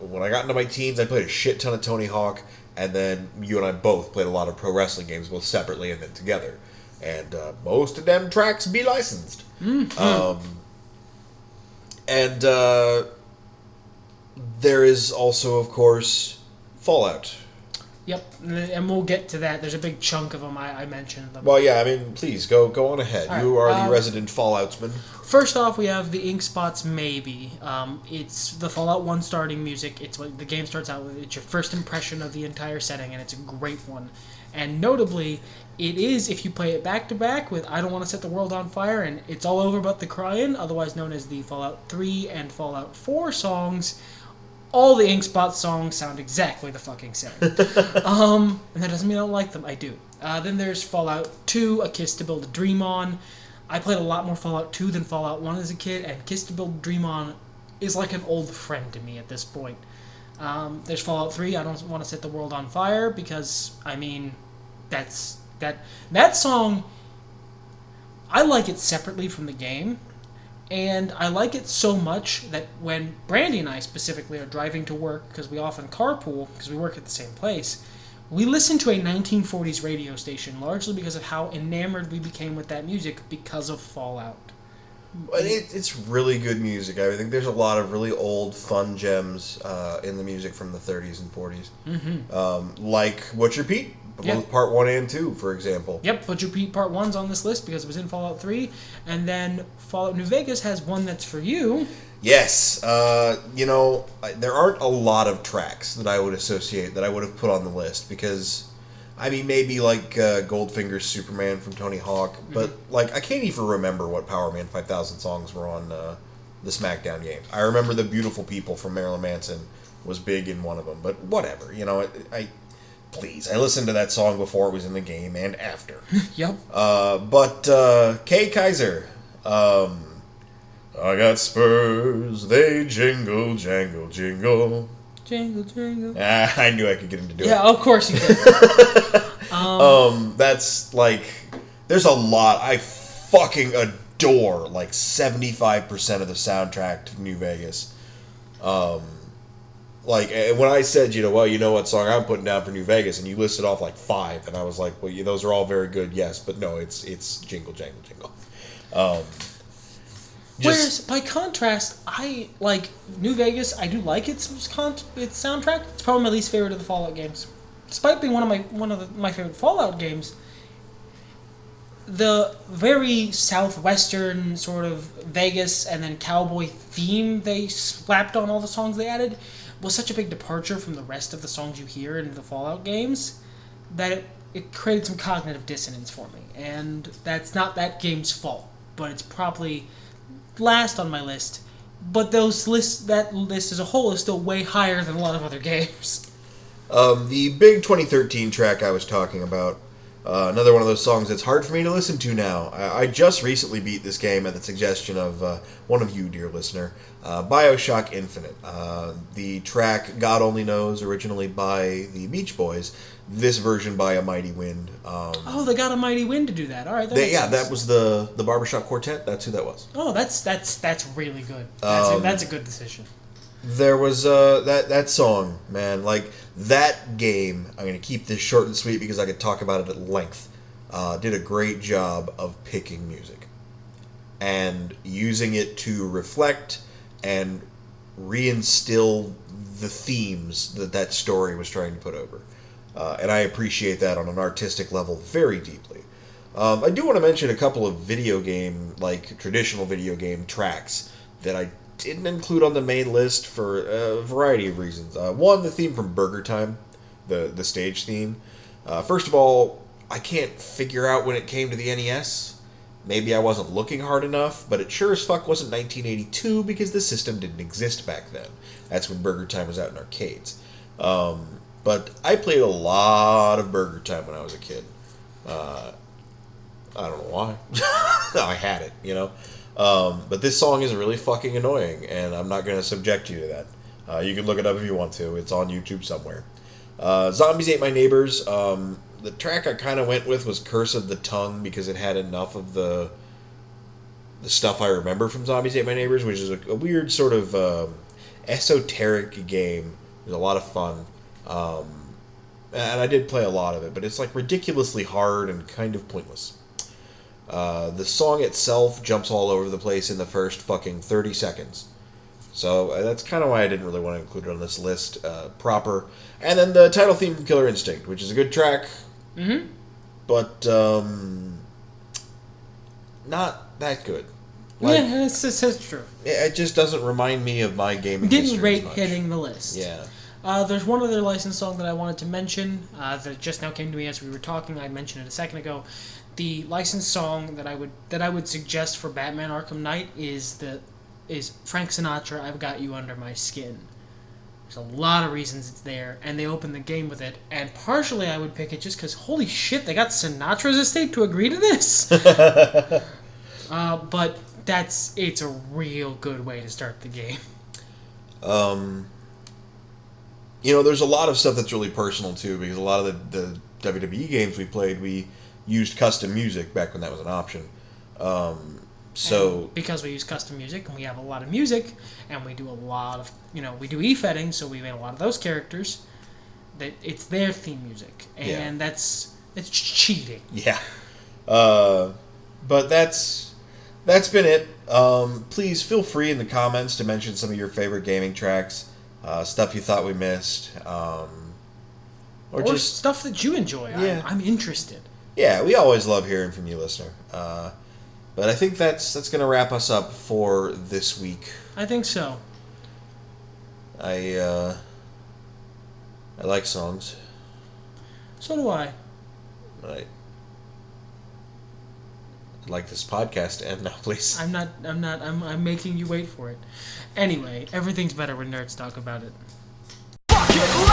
when I got into my teens, I played a shit ton of Tony Hawk, and then you and I both played a lot of pro wrestling games, both separately and then together, and most of them tracks be licensed. Mm-hmm. And there is also, of course, Fallout. Yep, and we'll get to that. There's a big chunk of them I mentioned. Them. Well, yeah, I mean, please, go on ahead. All You right, are the resident Falloutsman. First off, we have the Ink Spots Maybe. It's the Fallout 1 starting music. It's what the game starts out with. It's your first impression of the entire setting, and it's a great one. And notably, it is, if you play it back-to-back with I Don't Want to Set the World on Fire and It's All Over But the Crying, otherwise known as the Fallout 3 and Fallout 4 songs, all the Ink Spots songs sound exactly the fucking same. And that doesn't mean I don't like them. I do. Then there's Fallout 2, A Kiss to Build a Dream On. I played a lot more Fallout 2 than Fallout 1 as a kid, and Kiss to Build a Dream On is like an old friend to me at this point. There's Fallout 3, I Don't Want to Set the World on Fire, because, I mean, that song, I like it separately from the game. And I like it so much that when Brandy and I specifically are driving to work, because we often carpool, because we work at the same place, we listen to a 1940s radio station, largely because of how enamored we became with that music because of Fallout. It's really good music. I think there's a lot of really old, fun gems in the music from the 30s and 40s. Mm-hmm. Like What's Your Pete? Both Part 1 and 2, for example. Yep, Butcher Pete Part 1's on this list because it was in Fallout 3. And then Fallout New Vegas has one that's for you. Yes. There aren't a lot of tracks that I would associate, that I would have put on the list. Because, I mean, maybe like Goldfinger's Superman from Tony Hawk. But, I can't even remember what Power Man 5000 songs were on the SmackDown games. I remember The Beautiful People from Marilyn Manson was big in one of them. But whatever, Please, I listened to that song before it was in the game and after. Yep. But Kay Kaiser, I got spurs, they jingle, jangle, jingle. Jingle, jingle. I knew I could get him to do it. Yeah, of course you did. That's there's a lot. I fucking adore 75% of the soundtrack to New Vegas. When I said, you know what song I'm putting down for New Vegas, and you listed off 5, and I was like, well, those are all very good, yes, but no, it's Jingle Jangle Jingle. Whereas, by contrast, I like New Vegas. I do like its soundtrack. It's probably my least favorite of the Fallout games, despite being one of my favorite Fallout games. The very southwestern sort of Vegas and then cowboy theme they slapped on all the songs they added was such a big departure from the rest of the songs you hear in the Fallout games that it created some cognitive dissonance for me. And that's not that game's fault, but it's probably last on my list. But that list as a whole is still way higher than a lot of other games. The big 2013 track I was talking about, another one of those songs that's hard for me to listen to now. I just recently beat this game at the suggestion of one of you, dear listener, BioShock Infinite. The track God Only Knows, originally by the Beach Boys, this version by A Mighty Wind. They got A Mighty Wind to do that. All right, that was the Barbershop Quartet. That's who that was. Oh, that's really good. That's a good decision. There was that song, man. That game, I'm going to keep this short and sweet because I could talk about it at length, did a great job of picking music and using it to reflect and reinstill the themes that story was trying to put over. And I appreciate that on an artistic level very deeply. I do want to mention a couple of traditional video game tracks that I didn't include on the main list for a variety of reasons. One, the theme from Burger Time, the stage theme. First of all, I can't figure out when it came to the NES. Maybe I wasn't looking hard enough, but it sure as fuck wasn't 1982 because the system didn't exist back then. That's when Burger Time was out in arcades. But I played a lot of Burger Time when I was a kid. I don't know why. I had it, But this song is really fucking annoying, and I'm not going to subject you to that. You can look it up if you want to. It's on YouTube somewhere. Zombies Ate My Neighbors. The track I kind of went with was Curse of the Tongue because it had enough of the stuff I remember from Zombies Ate My Neighbors, which is a weird sort of esoteric game. It was a lot of fun. And I did play a lot of it, but it's like ridiculously hard and kind of pointless. The song itself jumps all over the place in the first fucking 30 seconds. So that's kind of why I didn't really want to include it on this list proper. And then the title theme from Killer Instinct, which is a good track. Mm-hmm. But not that good. Like, yeah, it's true. It just doesn't remind me of my gaming Didn't history rate as much. hitting the list. Yeah. There's one other licensed song that I wanted to mention that just now came to me as we were talking. I mentioned it a second ago. The licensed song that I would suggest for Batman Arkham Knight is Frank Sinatra, "I've Got You Under My Skin." There's a lot of reasons it's there, and they open the game with it. And partially I would pick it just because, holy shit, they got Sinatra's estate to agree to this. But it's a real good way to start the game. There's a lot of stuff that's really personal too, because a lot of the WWE games we played, we used custom music back when that was an option. And because we use custom music and we have a lot of music, and we do a lot of, we do e-fetting, so we made a lot of those characters. That it's their theme music, and it's cheating. Yeah. But that's been it. Please feel free in the comments to mention some of your favorite gaming tracks, stuff you thought we missed, or just stuff that you enjoy. Yeah. I'm interested. Yeah, we always love hearing from you, listener. But I think that's going to wrap us up for this week. I think so. I like songs. So do I. I'd like this podcast to end now, please. I'm making you wait for it. Anyway, everything's better when nerds talk about it. Fuck it,